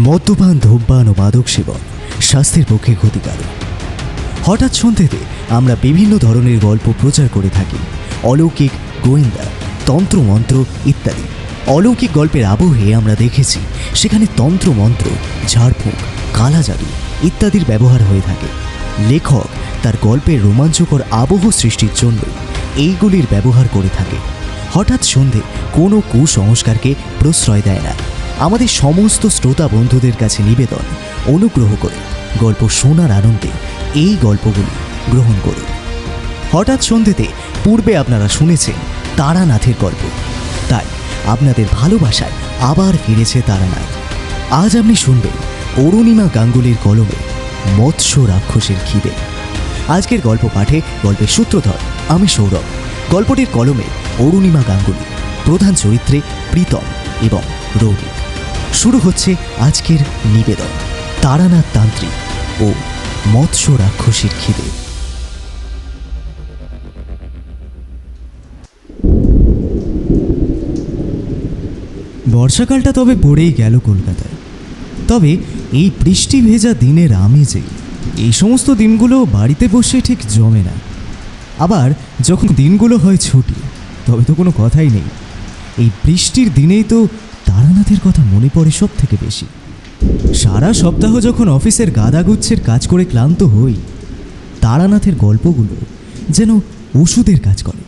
মদ্যপান, ধূমপান ও মাদক সেবন স্বাস্থ্যের পক্ষে ক্ষতিকারক। হঠাৎ সন্ধ্যেতে আমরা বিভিন্ন ধরনের গল্প প্রচার করে থাকি, অলৌকিক, গোয়েন্দা, তন্ত্রমন্ত্র ইত্যাদি। অলৌকিক গল্পের আবহে আমরা দেখেছি সেখানে তন্ত্রমন্ত্র, ঝাড়ফুঁক, কালা জাদু ইত্যাদির ব্যবহার হয়ে থাকে। লেখক তার গল্পের রোমাঞ্চকর আবহ সৃষ্টির জন্য এইগুলির ব্যবহার করে থাকে। হঠাৎ সন্ধে কোনো কুসংস্কারকে প্রশ্রয় দেয় না। আমাদের সমস্ত শ্রোতা বন্ধুদের কাছে নিবেদন, অনুগ্রহ করে গল্প শোনার আনন্দে এই গল্পগুলি গ্রহণ করুন। হঠাৎ সন্ধেতে পূর্বে আপনারা শুনেছেন তারানাথের গল্প, তাই আপনাদের ভালোবাসায় আবার ফিরেছে তারানাথ। আজ আপনি শুনবেন অরুণিমা গাঙ্গুলির কলমে মৎস্য রাক্ষসের খিদে। আজকের গল্প পাঠে গল্পের সূত্রধর আমি সৌরভ। গল্পটির কলমে অরুণিমা গাঙ্গুলি, প্রধান চরিত্রে প্রীতম এবং রৌনিক। শুরু হচ্ছে আজকের নিবেদন, তারানাথ তান্ত্রিক ও মৎস্য রাক্ষসীর খিদে। বর্ষাকালটা তবে পড়েই গেল কলকাতায়। তবে এই বৃষ্টি ভেজা দিনের আমেজে এই সমস্ত দিনগুলো বাড়িতে বসে ঠিক জমে না। আবার যখন দিনগুলো হয় ছুটি, তবে তো কোনো কথাই নেই। এই বৃষ্টির দিনেই তো তারানাথের কথা মনে পড়ে সব থেকে বেশি। সারা সপ্তাহ যখন অফিসের গাদাগুচ্ছের কাজ করে ক্লান্ত হই, তারানাথের গল্পগুলো যেন ওষুধের কাজ করে।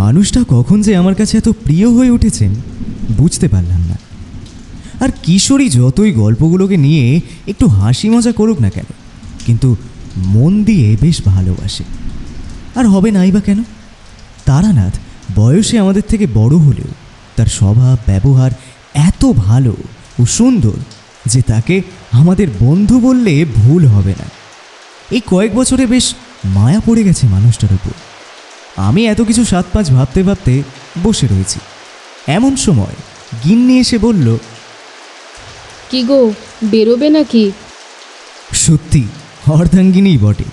মানুষটা কখন যে আমার কাছে এত প্রিয় হয়ে উঠেছেন বুঝতে পারলাম না। আর কিশোরী যতই গল্পগুলোকে নিয়ে একটু হাসি মজা করুক না কেন, কিন্তু মন দিয়ে বেশ ভালোবাসে। আর হবে নাই বা কেন? তারানাথ বয়সে আমাদের থেকে বড় হলেও তার স্বভাব ব্যবহার এত ভালো ও সুন্দর যে তাকে আমাদের বন্ধু বললে ভুল হবে না। এই কয়েক বছরে বেশ মায়া পড়ে গেছে মানুষটার উপর। আমি এত কিছু 7-5 ভাবতে ভাবতে বসে রয়েছি, এমন সময় গিন্নি এসে বলল, কি গো, বেরোবে নাকি? সত্যি অর্ধাঙ্গিনী বটে,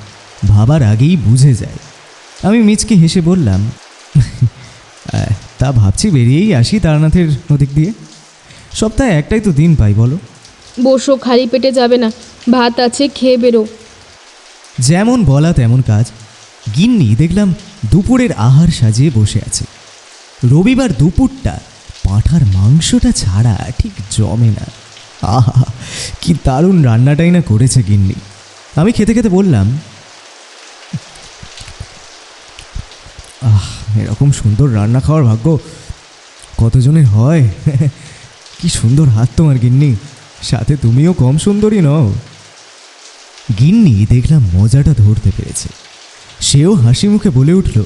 ভাবার আগেই বুঝে যায়। আমি মিচকে হেসে বললাম, তা ভাবছি বেরিয়েই আসি তারানাথের ওদিক দিয়ে। সপ্তাহে একটাই তো দিন পাই, বলো। বসো, খালি পেটে যাবে না, ভাত আছে, খেয়ে বেরো। যেমন বলা তেমন কাজ। গিন্নি দেখলাম দুপুরের আহার সাজিয়ে বসে আছে। রবিবার দুপুরটা পাঁঠার মাংসটা ছাড়া ঠিক জমে না। আহা, কি দারুণ রান্নাটাই না করেছে গিন্নি। আমি খেতে খেতে বললাম, এরকম সুন্দর রান্না খাওয়ার ভাগ্য কতজনের হয়। কি সুন্দর হাত তোমার গিন্নি, সাথে তুমিও কম সুন্দরী নও। গিন্নি দেখলাম মজাটা ধরতে পেরেছে। সেও হাসি মুখে বলে উঠল,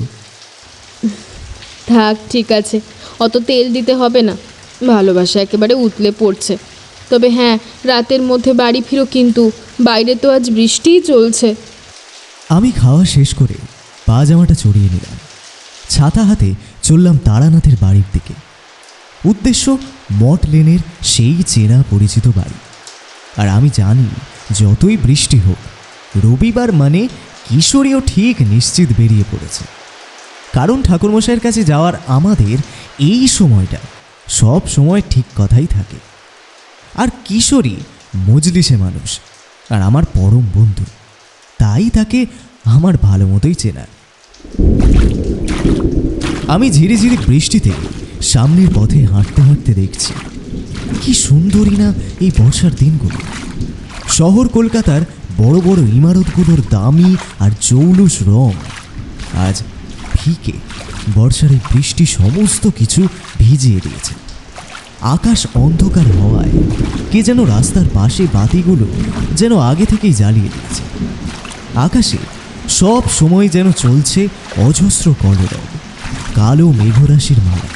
থাক, ঠিক আছে, অত তেল দিতে হবে না। ভালোবাসা একেবারে উতলে পড়ছে। তবে হ্যাঁ, রাতের মধ্যে বাড়ি ফিরো, কিন্তু বাইরে তো আজ বৃষ্টিই চলছে। আমি খাওয়া শেষ করে পা জামাটা চড়িয়ে নিলাম। ছাতা হাতে চললাম তারানাথের বাড়ির দিকে। উদ্দেশ্য মঠ লেনের সেই চেনা পরিচিত বাড়ি। আর আমি জানি যতই বৃষ্টি হোক, রবিবার মানে কিশোরীও ঠিক নিশ্চিত বেরিয়ে পড়েছে। কারণ ঠাকুরমশাইয়ের কাছে যাওয়ার আমাদের এই সময়টা সব সময় ঠিক কথাই থাকে। আর কিশোরী মজলিসে মানুষ আর আমার পরম বন্ধু, তাই তাকে আমার ভালো মতোই চেনা। আমি ধীরে ধীরে বৃষ্টিতে সামনের পথে হাঁটতে হাঁটতে দেখছি কি সুন্দরই না এই বর্ষার দিনগুলো। শহর কলকাতার বড় বড় ইমারতগুলোর দামি আর জৌলুস রং আজ ফিকে বর্ষার এই বৃষ্টি সমস্ত কিছু ভিজিয়ে দিয়েছে। আকাশ অন্ধকার হওয়ায় কে যেন রাস্তার পাশে বাতিগুলো যেন আগে থেকেই জ্বালিয়ে দিয়েছে। আকাশে সব সময় যেন চলছে অজস্র কলরব, কালো মেঘরাশির মালা।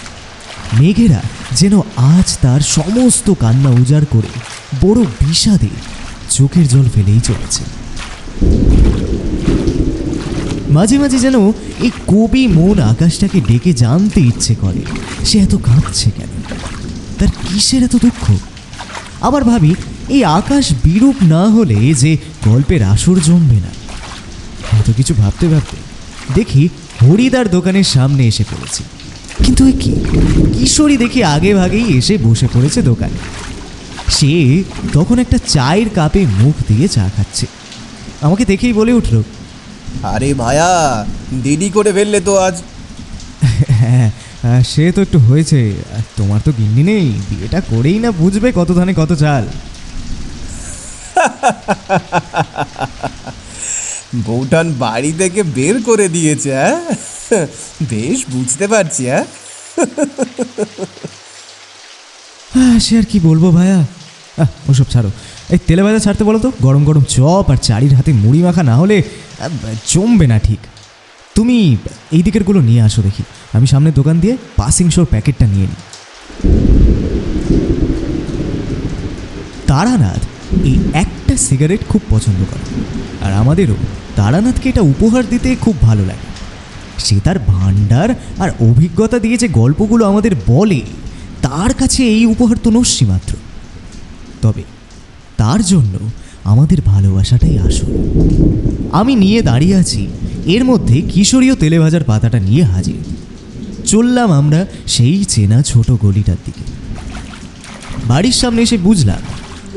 মেঘেরা যেন আজ তার সমস্ত কান্না উজাড় করে বড় বিষাদে চোখের জল ফেলেই চলেছে। মাঝে মাঝে যেন এই কবি মন আকাশটাকে ডেকে জানতে ইচ্ছে করে সে এত কাঁদছে কেন, তার কিসের এত দুঃখ। আবার ভাবি এই আকাশ বিরূপ না হলে যে গল্পের আসর জমবে না। এত কিছু ভাবতে ভাবতে দেখি হরিদার দোকানের সামনে এসে পড়েছি। কিন্তু এ কি, কিশোরী দেখি আগে ভাগেই এসে বসে পড়েছে দোকানে। সে তখন একটা চায়ের কাপে মুখ দিয়ে চা খাচ্ছে। আমাকে দেখেই বলে উঠল, আরে ভায়া, দেরি করে ফেললে তো আজ। হ্যাঁ সে তো একটু হয়েছে, তোমার তো গিন্নি নেই, বিয়েটা করেই না বুঝবে কত ধানে কত চাল। বউঠান বাড়ি থেকে বের করে দিয়েছে, হ্যাঁ? বেশ বুঝতে পারছি। সে আর কি বলবো ভাইয়া, ওসব ছাড়ো। এই তেলে ভাজা ছাড়তে বলো তো, গরম গরম চপ আর চারির হাতে মুড়ি মাখা না হলে জমবে না ঠিক। তুমি এই দিকেরগুলো নিয়ে আসো দেখি, আমি সামনের দোকান দিয়ে পাসিং শোর প্যাকেটটা নিয়ে নিই। তারানাথ এই একটা সিগারেট খুব পছন্দ করে, আর আমাদেরও তারানাথকে এটা উপহার দিতে খুব ভালো লাগে। সে তার ভাণ্ডার আর অভিজ্ঞতা দিয়ে যে গল্পগুলো আমাদের বলে, তার কাছে এই উপহার তো নস্যি মাত্র। তবে তার জন্য আমাদের ভালোবাসাটাই আসল। আমি নিয়ে দাঁড়িয়ে আছি, এর মধ্যে কিশোরীয় তেলে ভাজার পাতাটা নিয়ে হাজির। চললাম আমরা সেই চেনা ছোট গলিটার দিকে। বাড়ির সামনে এসে বুঝলাম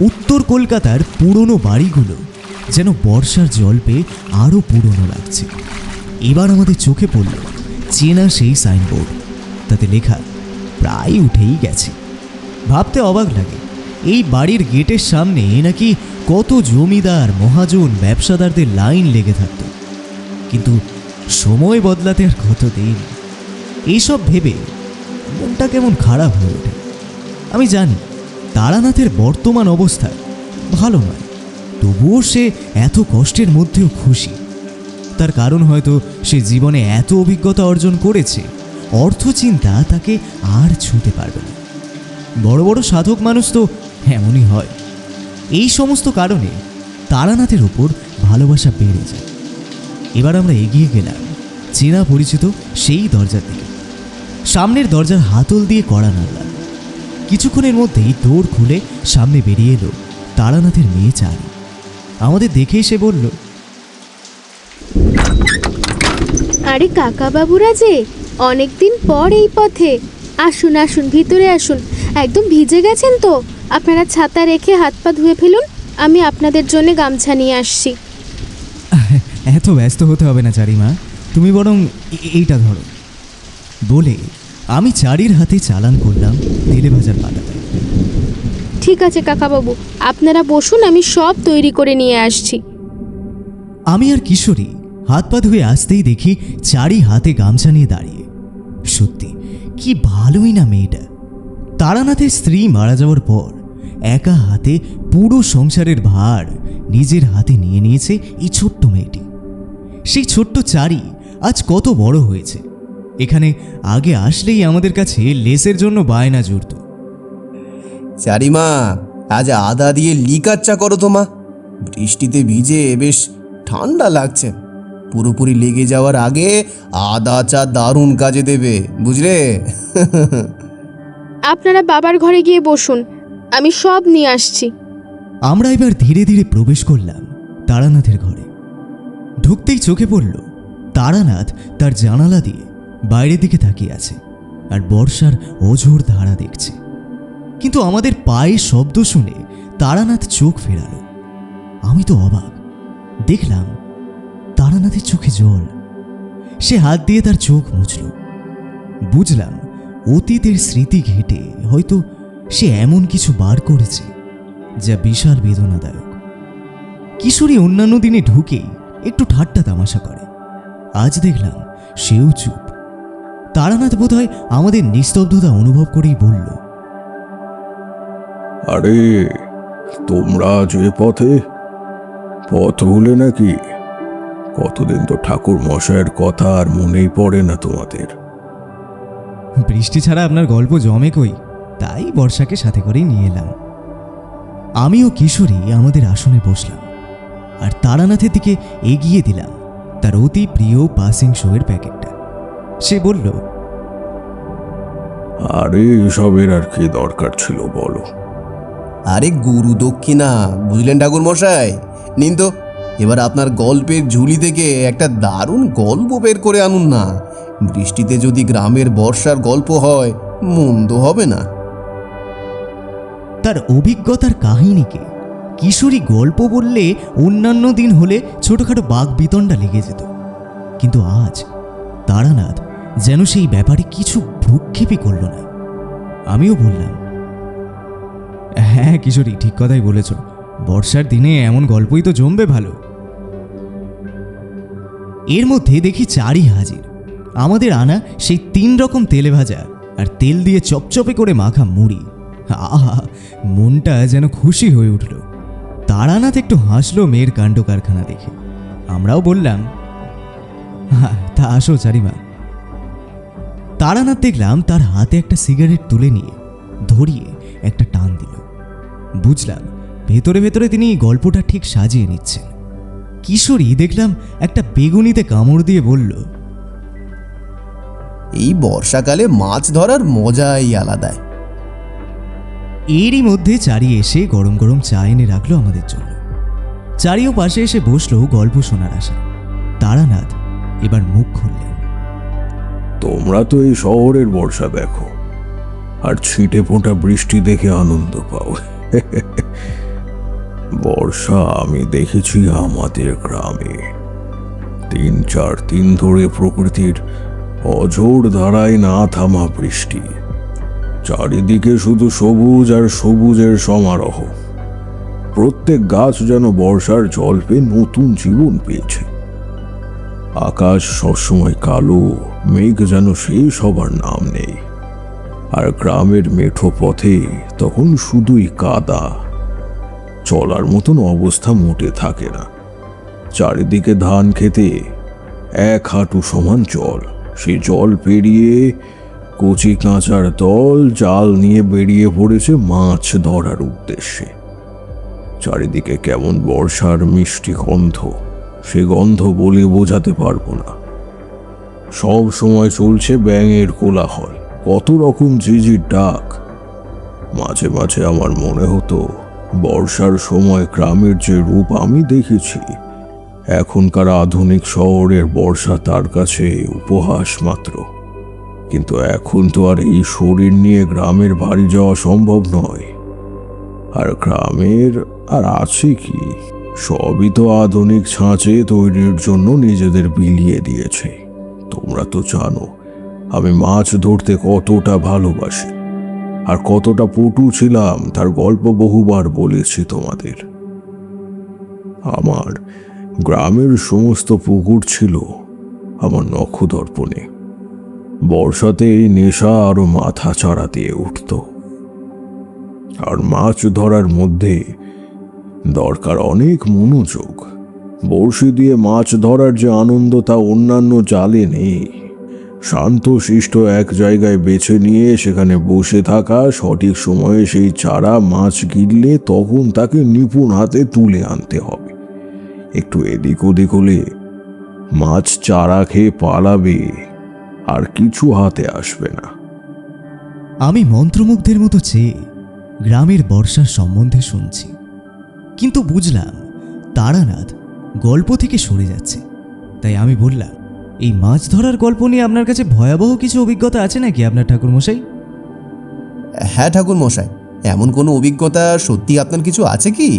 উত্তর কলকাতার পুরনো বাড়িগুলো যেন বর্ষার জল পেয়ে আরও পুরনো লাগছে। এবার আমাদের চোখে পড়ল চেনা সেই সাইনবোর্ড, তাতে লেখা প্রায় উঠেই গেছে। ভাবতে অবাক লাগে, এই বাড়ির গেটের সামনে নাকি কত জমিদার মহাজন ব্যবসাদারদের লাইন লেগে থাকত। কিন্তু সময় বদলাতে আর কত দিন। এইসব ভেবে মনটা কেমন খারাপ হয়ে ওঠে। আমি জানি তারানাথের বর্তমান অবস্থা ভালো নয়, তবুও সে এত কষ্টের মধ্যেও খুশি। তার কারণ হয়তো সে জীবনে এত অভিজ্ঞতা অর্জন করেছে, অর্থচিন্তা তাকে আর ছুঁতে পারবে না। বড় বড় সাধক মানুষ তো এমনই হয়। এই সমস্ত কারণে তারানাথের উপর ভালোবাসা বেড়ে যায়। এবার আমরা এগিয়ে গেলাম চেনা পরিচিত সেই দরজার দিকে। সামনের দরজার হাতল দিয়ে কড়া নাড়লাম। কিছুক্ষণের মধ্যেই দৌড় খুলে সামনে বেরিয়ে এলো তারানাথের মেয়ে চারি। আমাদের দেখেই সে বলল, আরে কাকা বাবুরা যে, অনেকদিন পর এই পথে। আসুন আসুন, ভিতরে আসুন। একদম ভিজে গেছেন তো, আপনারা ছাতা রেখে হাত পা ধুয়ে ফেলুন, আমি আপনাদের জন্য গামছা নিয়ে আসছি। এত ব্যস্ত হতে হবে না চারিমা, তুমি বরং এইটা ধরো বলে আমি চারির হাতে চালান করলাম তেলে ভাজার পাতাটা। ঠিক আছে কাকাবাবু, আপনারা বসুন, আমি সব তৈরি করে নিয়ে আসছি। আমি আর কিশোরী হাত পা ধুয়ে আসতেই দেখি চারি হাতে গামছা নিয়ে দাঁড়িয়ে। সত্যি কি ভালোই না মেয়েটা। তারানাথের স্ত্রী মারা যাওয়ার পর একা হাতে পুরো সংসারের ভার নিজের হাতে নিয়ে নিয়েছে এই ছোট্ট মেয়েটি। সেই ছোট্ট চারি আজ কত বড় হয়েছে। এখানে আগে আসলেই আমাদের কাছে লেসের জন্য বায়না জুড়ত। চারিমা, আজ আদা দিয়ে লিকার চা করো তো মা। বৃষ্টিতে ভিজে বেশ ঠান্ডা লাগছে। পুরোপুরি লেগে যাওয়ার আগে আদা চা দারুণ কাজে দেবে, বুঝলে? আপনারা বাবার ঘরে গিয়ে বসুন, আমি সব নিয়ে আসছি। আমরা এবার ধীরে ধীরে প্রবেশ করলাম তারানাথের ঘরে। ঢুকতেই চোখে পড়ল তারানাথ তার জানালা দিয়ে বাইরের দিকে তাকিয়ে আছে আর বর্ষার অঝোর ধারা দেখছে। কিন্তু আমাদের পায়ের শব্দ শুনে তারানাথ চোখ ফেরালো। আমি তো অবাক, দেখলাম তারানাথের চোখে জল। সে হাত দিয়ে তার চোখ মুছল। বুঝলাম অতীতের স্মৃতি ঘেঁটে হয়তো সে এমন কিছু বার করেছে যা বিশাল বেদনাদায়ক। কিশোরী অন্যান্য দিনে ঢুকেই একটু ঠাট্টা তামাশা করে, আজ দেখলাম সেও চুপ। তারানাথ বোধহয় আমাদের নিস্তব্ধতা অনুভব করেই বলল, আরে তোমরা যে পথে, পথ ভুলে নাকি? কতদিন তো ঠাকুর মশাইয়ের কথা আর মনেই পড়ে না তোমাদের। বৃষ্টি ছাড়া আপনার গল্প জমে কই, তাই বর্ষাকে সাথে করেই নিয়ে এলাম। আমি ও কিশোরী আমাদের আসনে বসলাম আর তারানাথের দিকে এগিয়ে দিলাম তার অতি প্রিয় পাসিং শোয়ের প্যাকেটটা। সে বলল, আরে এসবের আর কি দরকার ছিল বলো? আরে গুরু দক্ষিণা, বুঝলেন ঠাকুর মশাই? নিন তো, এবার আপনার গল্পের ঝুলি থেকে একটা দারুণ গল্প বের করে আনুন না। বৃষ্টিতে যদি গ্রামের বর্ষার গল্প হয়, মন্দ হবে না। তার অভিজ্ঞতার কাহিনীকে কিশোরী গল্প বললে অন্যান্য দিন হলে ছোটখাটো বাঘ বিতণ্ডা লেগে যেত, কিন্তু আজ তারানাথ যেন সেই ব্যাপারে কিছু ভ্রুক্ষেপই করল না। আমিও বললাম, হ্যাঁ কিশোরী, ঠিক কথাই বলেছ, বর্ষার দিনে এমন গল্পই তো জমবে ভালো। এর মধ্যে দেখি চারি হাজির, আমাদের আনা সেই 3 রকম তেলে ভাজা আর তেল দিয়ে চপচপে করে মাখা মুড়ি। আহা, মনটা যেন খুশি হয়ে উঠল। তারানাথ একটু হাসলো মেয়ের কাণ্ড কারখানা দেখে। আমরাও বললাম, তা আসো চারিমা। তারানাথ দেখলাম তার হাতে একটা সিগারেট তুলে নিয়ে ধরিয়ে একটা টান দিল। বুঝলাম ভেতরে ভেতরে তিনি গল্পটা ঠিক সাজিয়ে নিচ্ছেন। কিশোরী দেখলাম একটা বেগুনিতে কামড় দিয়ে বলল, এই বর্ষাকালে মাছ ধরার মজাই আলাদা। এরই মধ্যে চারি এসে গরম গরম চা এনে রাখলো আমাদের জন্য। চারিও পাশে এসে বসলো গল্প শোনার আশা। তারানাথ এবার মুখ খুললেন। তোমরা তো এই শহরের বর্ষা দেখো আর ছিটে ফোঁটা বৃষ্টি দেখে আনন্দ পাও। বর্ষা আমি দেখেছি আমাদের গ্রামে। 3-4 দিন ধরে প্রকৃতির অঝোর ধারায় না থামা বৃষ্টি, চারিদিকে শুধু সবুজ আর সবুজের সমারোহ। প্রত্যেক গাছ যেন বর্ষার জল পেয়ে নতুন জীবন পেয়েছে। আকাশ সবসময় কালো, মেঘ যেন সেই সবার নাম নেই। আর গ্রামের মেঠো পথে তখন শুধুই কাদা, চলার মতন অবস্থা মোটে থাকে না। চারিদিকে ধান খেতে 1 হাঁটু সমান জল। সেই জল পেরিয়ে কচি কাঁচার দল জাল নিয়ে বেরিয়ে পড়েছে মাছ ধরার উদ্দেশ্যে। চারিদিকে কেমন বর্ষার মিষ্টি গন্ধ, সে গন্ধ বলে বোঝাতে পারবো না। সব সময় চলছে ব্যাঙের কোলাহল, কত রকম ঝিঝির ডাক। মাঝে মাঝে আমার মনে হতো বর্ষার সময় গ্রামের যে রূপ আমি দেখেছি, এখনকার আধুনিক শহরের বর্ষা তার কাছে উপহাস মাত্র। কিন্তু এখন তো আর এই শরীর নিয়ে গ্রামের বাড়ি যাওয়া সম্ভব নয়। আর গ্রামের আর আছে কি, সবই তো আধুনিক ছাঁচে তৈরির জন্য নিজেদের বিলিয়ে দিয়েছে। তোমরা তো জানো আমি মাছ ধরতে কতটা ভালোবাসি আর কতটা পটু ছিলাম, তার গল্প বহুবার বলেছি তোমাদের। আমার গ্রামের সমস্ত পুকুর ছিল আমার নখদর্পণে। বর্ষাতে এই নেশা আরো মাথা চাড়া দিয়ে উঠত। আর মাছ ধরার মধ্যে দরকার অনেক মনোযোগ। বড়শি দিয়ে মাছ ধরার যে আনন্দ তা অন্যান্য জালে নেই। শান্ত শিষ্ট এক জায়গায় বেছে নিয়ে সেখানে বসে থাকা, সঠিক সময়ে সেই চারা মাছ গিললে তখন তাকে নিপুণ হাতে তুলে আনতে হবে। একটু এদিক ওদিক হলে মাছ চারা খেয়ে পালাবে, আর কিছু হাতে আসবে না। আমি মন্ত্রমুগ্ধের মতো চেয়ে গ্রামের বর্ষার সম্বন্ধে শুনছি, কিন্তু বুঝলাম তারানাথ গল্প থেকে সরে যাচ্ছে। তাই আমি বললাম, এই মাছ ধরার গল্প নিয়ে আপনার কাছে ভয়াবহ কিছু অভিজ্ঞতা আছে নাকি আপনার ঠাকুরমশাই? হ্যাঁ ঠাকুর মশাই, এমন কোনো অভিজ্ঞতা সত্যি আপনার কিছু আছে কি?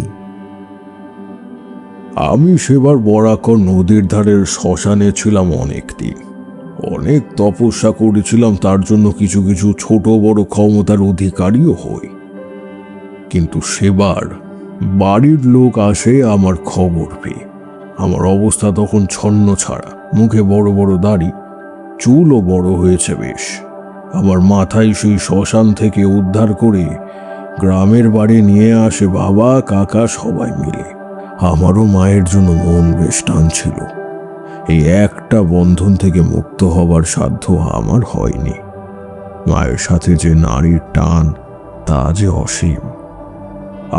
আমি সেবার বরাকর নদীর ধারের শ্মশানে ছিলাম অনেক দিন। অনেক তপস্যা করেছিলাম, তার জন্য কিছু কিছু ছোট বড় ক্ষমতার অধিকারীও হই। কিন্তু সেবার বাড়ির লোক আসে আমার খবর পেয়ে। আমার অবস্থা তখন ছন্ন ছাড়া, মুখে বড় বড় দাড়ি, চুলও বড় হয়েছে বেশ। আমার মাথায় সেই শ্মশান থেকে উদ্ধার করে গ্রামের বাড়ি নিয়ে আসে বাবা কাকা সবাই মিলে। আমারও মায়ের জন্য মন বেশ টানছিল। এই একটা বন্ধন থেকে মুক্ত হবার সাধ্য আমার হয়নি। মায়ের সাথে যে নারীর টান, তা যে অসীম।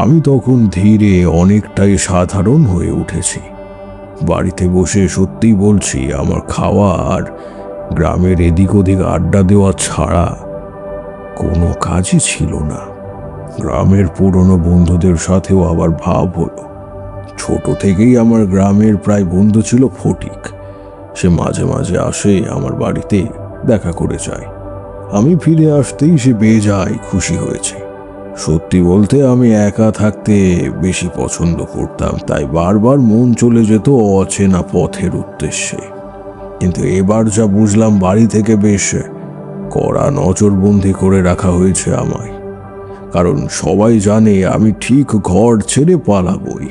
আমি তখন ধীরে অনেকটাই সাধারণ হয়ে উঠেছি। বাড়িতে বসে সত্যি বলছি, আমার খাওয়া আর গ্রামের এদিক ওদিক আড্ডা দেওয়া ছাড়া কোনো কাজই ছিল না। গ্রামের পুরনো বন্ধুদের সাথেও আবার ভাব হলো। ছোট থেকেই আমার গ্রামের প্রায় বন্ধু ছিল ফটিক। সে মাঝে মাঝে আসে আমার বাড়িতে, দেখা করে যায়। আমি ফিরে আসতেই সে বেজায় খুশি হয়েছে। সত্যি বলতে আমি একা থাকতে বেশি পছন্দ করতাম, তাই বারবার মন চলে যেত অচেনা পথের উদ্দেশ্যে। কিন্তু এবার যা বুঝলাম, বাড়ি থেকে বেশ কড়া নজরবন্দি করে রাখা হয়েছে আমায়। কারণ সবাই জানে আমি ঠিক ঘর ছেড়ে পালাবই।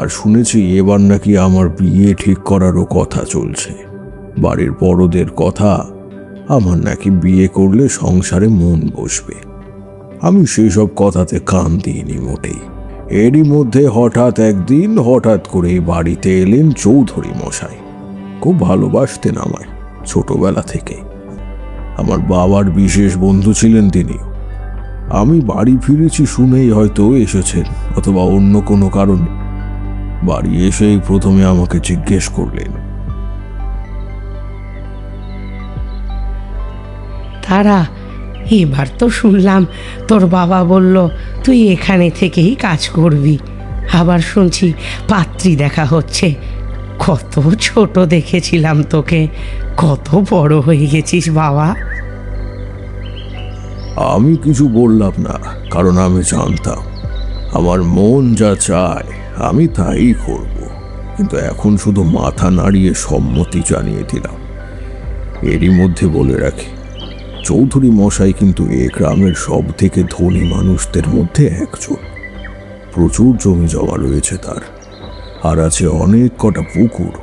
আর শুনেছি এবার নাকি আমার বিয়ে ঠিক করারও কথা চলছে। বাড়ির বড়দের কথা, আমার নাকি বিয়ে করলে সংসারে মন বসবে। আমি সেই সব কথাতে কান দিইনি মোটেই। এরই মধ্যে হঠাৎ করে বাড়িতে এলেন চৌধুরী মশাই। খুব ভালোবাসতেন আমায় ছোটবেলা থেকে। আমার বাবার বিশেষ বন্ধু ছিলেন তিনি। আমি বাড়ি ফিরেছি শুনেই হয়তো এসেছেন, অথবা অন্য কোনো কারণে। বাড়ি এসেই প্রথমে আমাকে জিজ্ঞেস করলেন, তারা এবার তো শুনলাম তোর বাবা বলল তুই এখানে থেকেই কাজ করবি। আবার শুনছি পাত্রী দেখা হচ্ছে। কত ছোট দেখেছিলাম তোকে, কত বড় হয়ে গেছিস বাবা। আমি কিছু বললাম না, কারণ আমি জানতাম আমার মন যা চায় আমি তাই করব। কিন্তু এখন শুধু মাথা নাড়িয়ে সম্মতি জানিয়ে দিলাম। এরই মধ্যে বলে রাখি, চৌধুরী মশাই কিন্তু এ গ্রামের সব থেকে ধনী মানুষদের মধ্যে একজন। প্রচুর জমি জমা রয়েছে তার, আর আছে অনেক কটা পুকুর।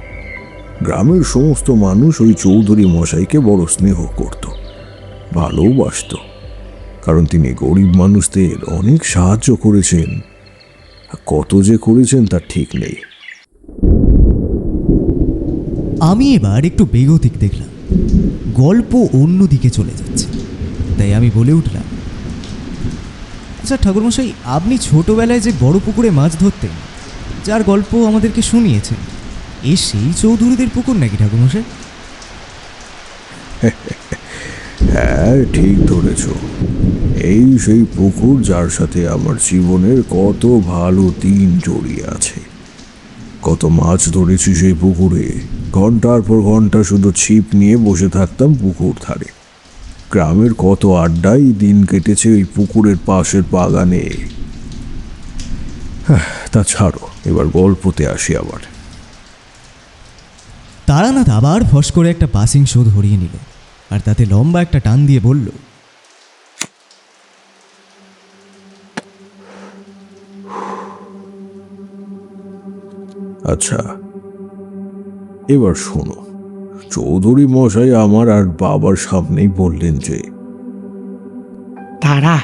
গ্রামের সমস্ত মানুষ ওই চৌধুরী মশাইকে বড় স্নেহ করত, ভালোবাসত। কারণ তিনি গরিব মানুষদের অনেক সাহায্য করেছেন। কত যে করেছেন তার ঠিক নেই। আমি এবার একটু বেগতিক দেখলাম, গল্প অন্য দিকে চলে যাচ্ছে। তাই আমি বলে উঠলাম, আচ্ছা ঠাকুরমশাই, আপনি ছোটবেলায় যে বড় পুকুরে মাছ ধরতেন, যার গল্প আমাদেরকে শুনিয়েছেন, এই সেই চৌধুরীদের পুকুর নাকি ঠাকুরমশাই? হ্যাঁ, ঠিক ধরেছ। এই সেই পুকুর যার সাথে আমার জীবনের কত ভালো দিন জড়িয়ে আছে। কত মাছ ধরেছি সেই পুকুরে। ঘন্টার পর ঘন্টা শুধু ছিপ নিয়ে বসে থাকতাম পুকুর ধারে। গ্রামের কত আড্ডাই দিন কেটেছে ওই পুকুরের পাশের বাগানে। তা ছাড়ো, এবার গল্পতে আসি আবার। তারানাথ আবার ফস করে একটা পাসিং শো ধরিয়ে নিল, আর তাতে লম্বা একটা টান দিয়ে বলল, আচ্ছা, এবার শোনো। চৌধুরী মশাই আমার আর বাবার সামনেই বললেন যে, তারা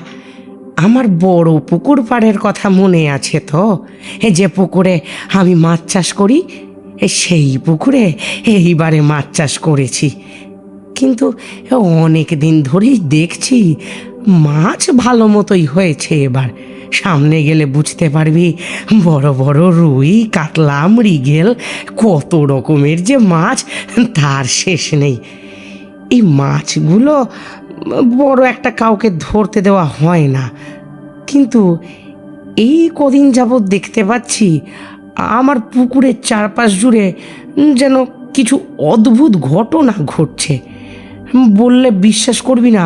আমার বড় পুকুর পাড়ের কথা মনে আছে তো? যে পুকুরে আমি মাছ চাষ করি, সেই পুকুরে এইবারে মাছ চাষ করেছি। কিন্তু অনেক দিন ধরেই দেখছি মাছ ভালো মতোই হয়েছে। এবার সামনে গেলে বুঝতে পারবি, বড় বড় রুই, কাতলা, মৃগেল, কত রকমের যে মাছ তার শেষ নেই। এই মাছগুলো বড় একটা কাউকে ধরতে দেওয়া হয় না, কিন্তু এই কদিন যাবৎ দেখতে পাচ্ছি আমার পুকুরের চারপাশ জুড়ে যেন কিছু অদ্ভুত ঘটনা ঘটছে। বললে বিশ্বাস করবি না,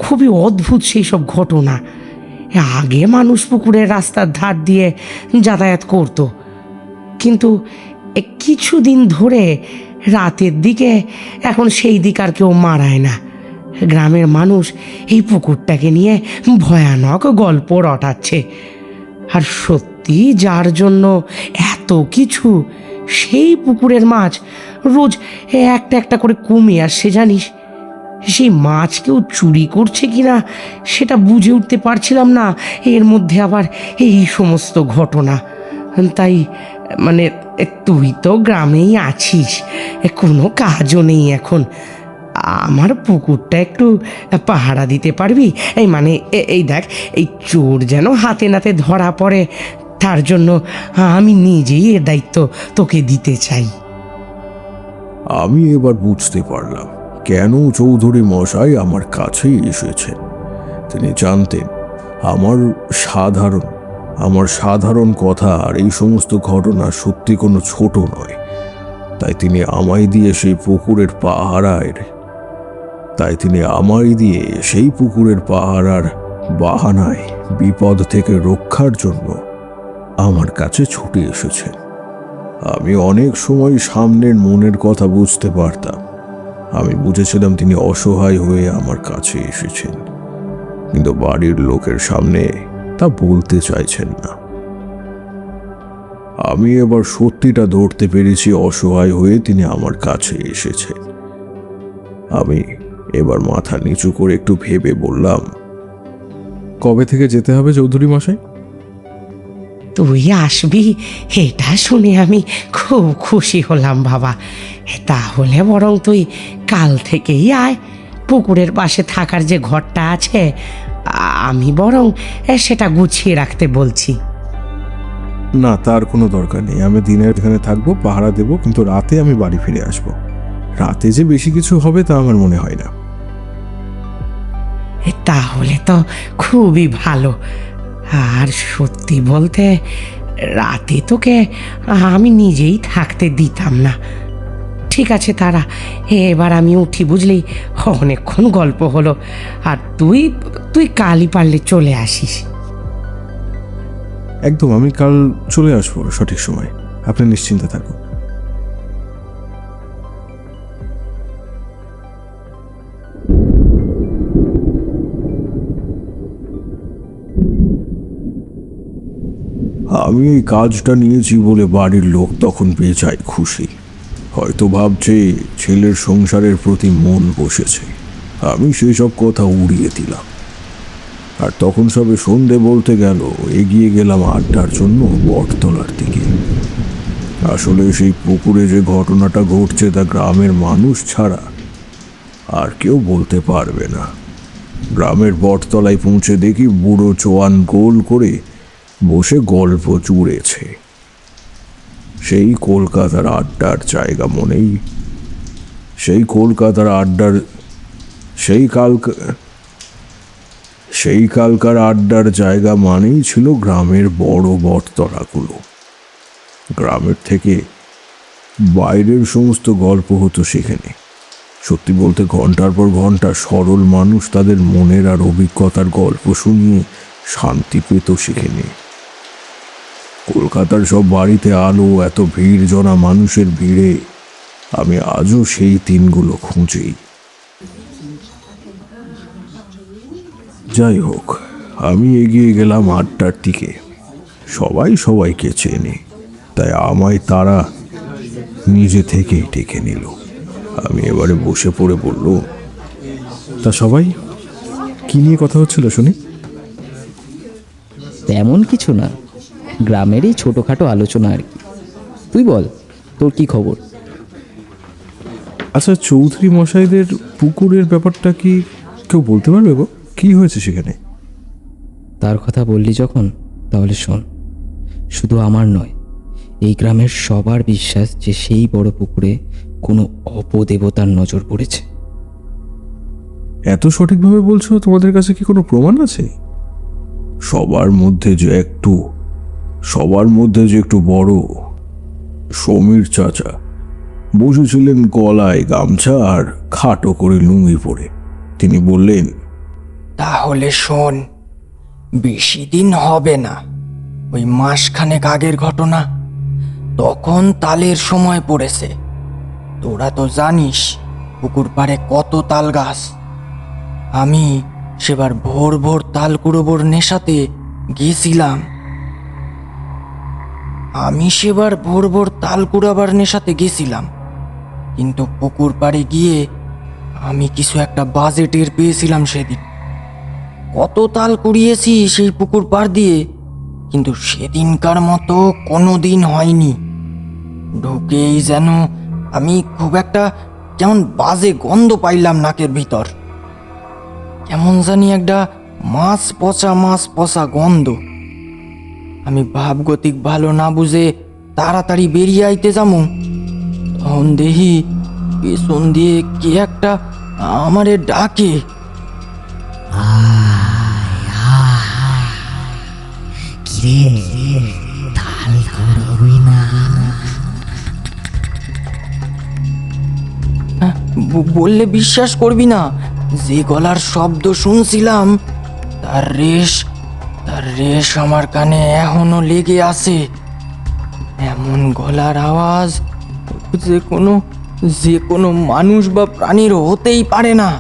খুবই অদ্ভুত সেই সব ঘটনা। আগে মানুষ পুকুরের রাস্তার ধার দিয়ে যাতায়াত করতো, কিন্তু কিছুদিন ধরে রাতের দিকে এখন সেই দিক আর কেউ মারায় না। গ্রামের মানুষ এই পুকুরটাকে নিয়ে ভয়ানক গল্প রটাচ্ছে। আর সত্যি যার জন্য এত কিছু, সেই পুকুরের মাছ রোজ একটা একটা করে কমে আসছে জানিস। সেই মাছ কেউ চুরি করছে কিনা সেটা বুঝে উঠতে পারছিলাম না, এর মধ্যে আবার এই সমস্ত ঘটনা। তাই মানে তুই তো গ্রামেই আছিস, কোনো কাজও নেই এখন, আমার পুকুরটা একটু পাহারা দিতে পারবি? এই মানে এই দেখ, এই চোর যেন হাতে নাতে ধরা পড়ে, তার জন্য আমি নিজেই এর দায়িত্ব তোকে দিতে চাই। আমি এবার বুঝতে পারলাম কেন চৌধুরী মশাই আমার কাছেই এসেছেন। তিনি জানতেন আমার সাধারণ কথা আর এই সমস্ত ঘটনা সত্যি কোনো ছোট নয়। তাই তিনি আমায় দিয়ে সেই পুকুরের পাহারার বাহানায় বিপদ থেকে রক্ষার জন্য আমার কাছে ছুটে এসেছেন। আমি অনেক সময় সামনের মনের কথা বুঝতে পারতাম। আমি বুঝেছিলাম তিনি অসহায় হয়ে আমার কাছে এসেছেন, কিন্তু বাড়ির লোকের সামনে তা বলতে চাইছেন না। আমি এবার সত্যিটা ধরতে পেরেছি, অসহায় হয়ে তিনি আমার কাছে এসেছেন। আমি এবার মাথা নিচু করে একটু ভেবে বললাম, কবে থেকে যেতে হবে চৌধুরী মশাই? তুই আসবি এটা শুনে আমি খুব খুশি হলাম বাবা। তাহলে বরং তুই কাল থেকেই আয়। পুকুরের পাশে থাকার যে ঘরটা আছে আমি বরং সেটা গুছিয়ে রাখতে বলছি। না, তার কোনো দরকার নেই। আমি দিনের এখানে থাকবো, পাহারা দেবো, কিন্তু রাতে আমি বাড়ি ফিরে আসবো। রাতে যে বেশি কিছু হবে তা আমার মনে হয় না। তাহলে তো খুবই ভালো। আর সত্যি বলতে রাতে তোকে আমি নিজেই থাকতে দিতাম না। ঠিক আছে তারা, এবার আমি উঠি বুঝলি, অনেকক্ষণ গল্প হলো। আর তুই কালই পারলে চলে আসিস। একদম, আমি কাল চলে আসবো সঠিক সময়। আপনি নিশ্চিন্তে থাকুন। আমি এই কাজটা নিয়েছি বলে বাড়ির লোক তখন বেজায় খুশি। হয়তো ভাবছে ছেলের সংসারের প্রতি মন বসেছে। আমি সেসব কথা উড়িয়ে দিলাম। আর তখন সবে সন্ধে বলতে গেল এগিয়ে গেলাম আড্ডার জন্য বটতলার দিকে। আসলে সেই পুকুরে যে ঘটনাটা ঘটছে তা গ্রামের মানুষ ছাড়া আর কেউ বলতে পারবে না। গ্রামের বটতলায় পৌঁছে দেখি বুড়ো চোয়ান গোল করে বসে গল্প জুড়েছে। সেই কলকাতার আড্ডার জায়গা মনেই, সেই কালকার আড্ডার জায়গা মানেই ছিল গ্রামের বড় বটতলাগুলো। গ্রামের থেকে বাইরের সমস্ত গল্প হতো সেখানে। সত্যি বলতে ঘন্টার পর ঘন্টা সরল মানুষ তাদের মনের আর অভিজ্ঞতার গল্প শুনিয়ে শান্তি পেত সেখানে। কলকাতার সব বাড়িতে আলো, এত ভিড় জনা মানুষের ভিড়ে আমি আজও সেই দিনগুলো খুঁজি। যাই হোক, আমি এগিয়ে গেলাম আড্ডার দিকে। সবাই সবাইকে চেনে, তাই আমায় তারা নিজে থেকেই ডেকে নিল। আমি এবারে বসে পড়ে বলল, তা সবাই কি নিয়ে কথা হচ্ছিল শুনি? তেমন কিছু না, গ্রামেরই ছোটোখাটো আলোচনা আর কি। তুই বল, তোর কি খবর? আচ্ছা, চৌধুরী মশাইদের পুকুরের ব্যাপারটা কি কেউ বলতে পারবে গো? কি হয়েছে সেখানে? তার কথা বললি যখন, তাহলে শোন। শুধু আমার নয়, এই গ্রামের সবার বিশ্বাস যে সেই বড় পুকুরে কোনো অপদেবতার নজর পড়েছে। এত সঠিকভাবে বলছো, তোমাদের কাছে কি কোনো প্রমাণ আছে? সবার মধ্যে যে একটু বড় সমীর চাচা বসেছিলেন গলায় গামছা আর খাটো করে লুঙ্গি পরে। তিনি বললেন, তাহলে শোন, বেশি দিন হবে না, ওই মাসখানেক আগের ঘটনা। তখন তালের সময় পড়েছে। তোরা তো জানিস পুকুর পাড়ে কত তাল গাছ। আমি সেবার ভোর ভোর তাল কুড়োবোর নেশাতে গিয়েছিলাম। কিন্তু পুকুর পাড়ে গিয়ে আমি কিছু একটা বাজে টের পেয়েছিলাম সেদিন। কত তাল কুড়িয়েছি সেই পুকুর পাড় দিয়ে, কিন্তু সেদিনকার মতো কোনো দিন হয়নি। ঢুকেই যেন আমি খুব একটা কেমন বাজে গন্ধ পাইলাম নাকের ভিতর। কেমন জানি একটা মাছ পচা গন্ধ। আমি ভাবগতিক ভালো না বুঝে তাড়াতাড়ি বেরিয়ে আইতে যামু, তখন দেখি পেছন দিয়ে কে একটা আমারে ডাকে। বললে বিশ্বাস করবি না, যে গলার শব্দ শুনছিলাম তার রেশ আমার কানে এখনো লেগে আছে। এমন গলার আওয়াজ যে কোনো মানুষ বা প্রাণীর হতেই পারে না।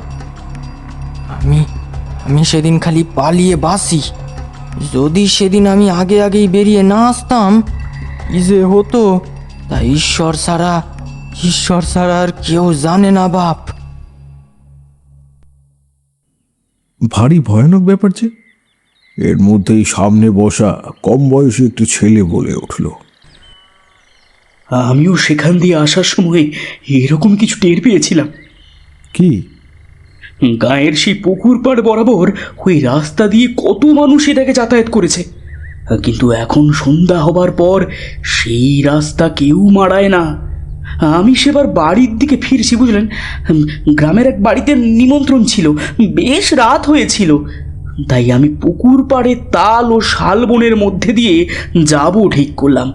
আমি সেদিন খালি পালিয়ে বাসি। যদি সেদিন আমি আগেই বেরিয়ে না আসতাম, কি যে হতো তা ঈশ্বর ছাড়া আর কেউ জানে না বাপ। ভারী ভয়ানক ব্যাপার যে। এর মধ্যেই সামনে বসা কম বয়সী একটি ছেলে বলে উঠল, আমিও সেখান দিয়ে আসার সময় এরকম কিছু টের পেয়েছিলাম। কি? গায়ের সেই পুকুর পাড় বরাবর ওই রাস্তা দিয়ে কত মানুষ এটাকে যাতায়াত করেছে, কিন্তু এখন সন্ধ্যা হবার পর সেই রাস্তা কেউ মাড়ায় না। আমি সেবার বাড়ির দিকে ফিরছি, বুঝলেন। গ্রামের এক বাড়িতে নিমন্ত্রণ ছিল, বেশ রাত হয়েছিল, তাই আমি পুকুর পাড়ে তাল ও শালবনের মধ্যে দিয়ে যাব ঠিক করলাম।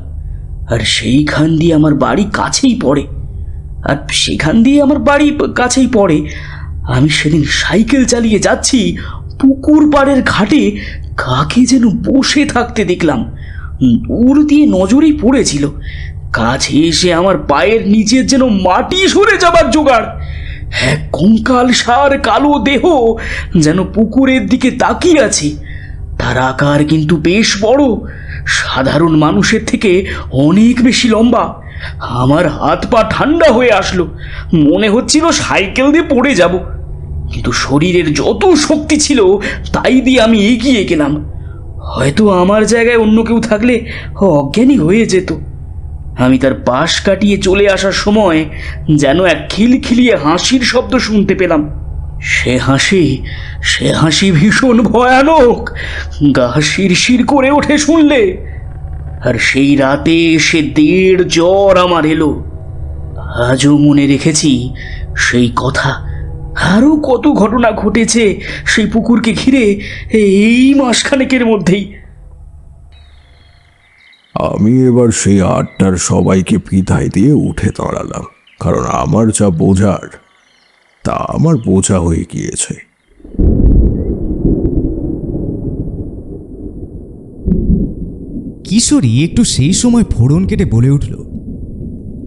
আর সেইখান দিয়ে আমার বাড়ি কাছেই পড়ে। আমি সেদিন সাইকেল চালিয়ে যাচ্ছি, পুকুর পাড়ের ঘাটে কাকে যেন বসে থাকতে দেখলাম। দূর দিয়ে নজরেই পড়েছিল, কাছে এসে আমার পায়ের নিচের যেন মাটি সরে যাবার জোগাড়। এক কঙ্কাল সার কালো দেহ যেন পুকুরের দিকে তাকিয়ে আছে। তার আকার কিন্তু বেশ বড়, সাধারণ মানুষের থেকে অনেক বেশি লম্বা। আমার হাত পা ঠান্ডা হয়ে আসলো, মনে হচ্ছিল সাইকেল দিয়ে পড়ে যাব, কিন্তু শরীরের যত শক্তি ছিল তাই দিয়ে আমি এগিয়ে গেলাম। হয়তো আমার জায়গায় অন্য কেউ থাকলে অজ্ঞানী হয়ে যেত। আমি তার পাশ কাটিয়ে চলে আসার সময় যেন এক খিলখিলিয়ে হাসির শব্দ শুনতে পেলাম। সে হাসি ভীষণ ভয়ানক, গা শিরশির করে ওঠে শুনলে। আর সেই রাতে সে 1.5 জ্বর আমার এলো। আজও মনে রেখেছি সেই কথা। আরও কত ঘটনা ঘটেছে সেই পুকুরকে ঘিরে এই মাসখানেকের মধ্যেই। আমি এবার সেই আড্ডার সবাইকে বিদায় দিয়ে উঠে দাঁড়ালাম, কারণ আমার যা বোঝার তা আমার বোঝা হয়ে গিয়েছে। কিশোরী একটু সেই সময় ফোড়ন কেটে বলে উঠল,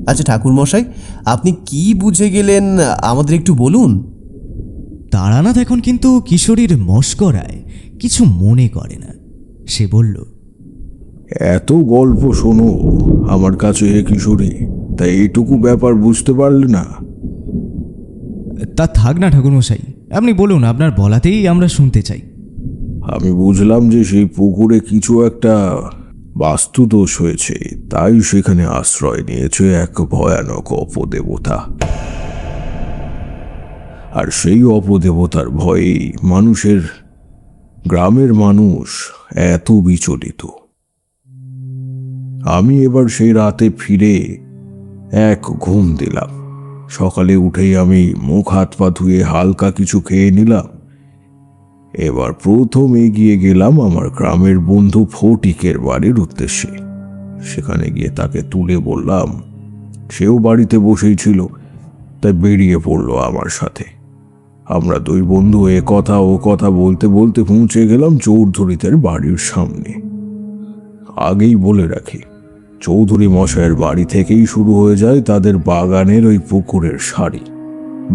আচ্ছা ঠাকুরমশাই, আপনি কি বুঝে গেলেন আমাদের একটু বলুন। তারানাথ এখন কিন্তু কিশোরীর মস্করায় কিছু মনে করে না। সে বলল, এত গল্প শোনো আমার কাছে হে কিশোরী, তাই এইটুকু ব্যাপার বুঝতে পারলে না? তা থাক না ঠাকুরমশাই, আপনি বলুন, আপনার বলাতেই আমরা শুনতে চাই। আমি বুঝলাম যে সেই পুকুরে কিছু একটা বাস্তুদোষ হয়েছে, তাই সেখানে আশ্রয় নিয়েছে এক ভয়ানক অপদেবতা। আর সেই অপদেবতার ভয়েই গ্রামের মানুষ এত বিচলিত। আমি এবার সেই রাতে ফিরে এক ঘুম দিলাম। সকালে উঠেই আমি মুখ হাত পা ধুয়ে হালকা কিছু খেয়ে নিলাম। এবার প্রথম এগিয়ে গেলাম আমার গ্রামের বন্ধু ফটিকের বাড়ির উদ্দেশ্যে। সেখানে গিয়ে তাকে তুলে বললাম। সেও বাড়িতে বসেই ছিল, তাই বেরিয়ে পড়লো আমার সাথে। আমরা 2 বন্ধু ও কথা বলতে বলতে পৌঁছে গেলাম চৌধুরীদের বাড়ির সামনে। আগেই বলে রাখি, চৌধুরী মশাইয়ের বাড়ি থেকেই শুরু হয়ে যায় তাদের বাগানের ওই পুকুরের সারি।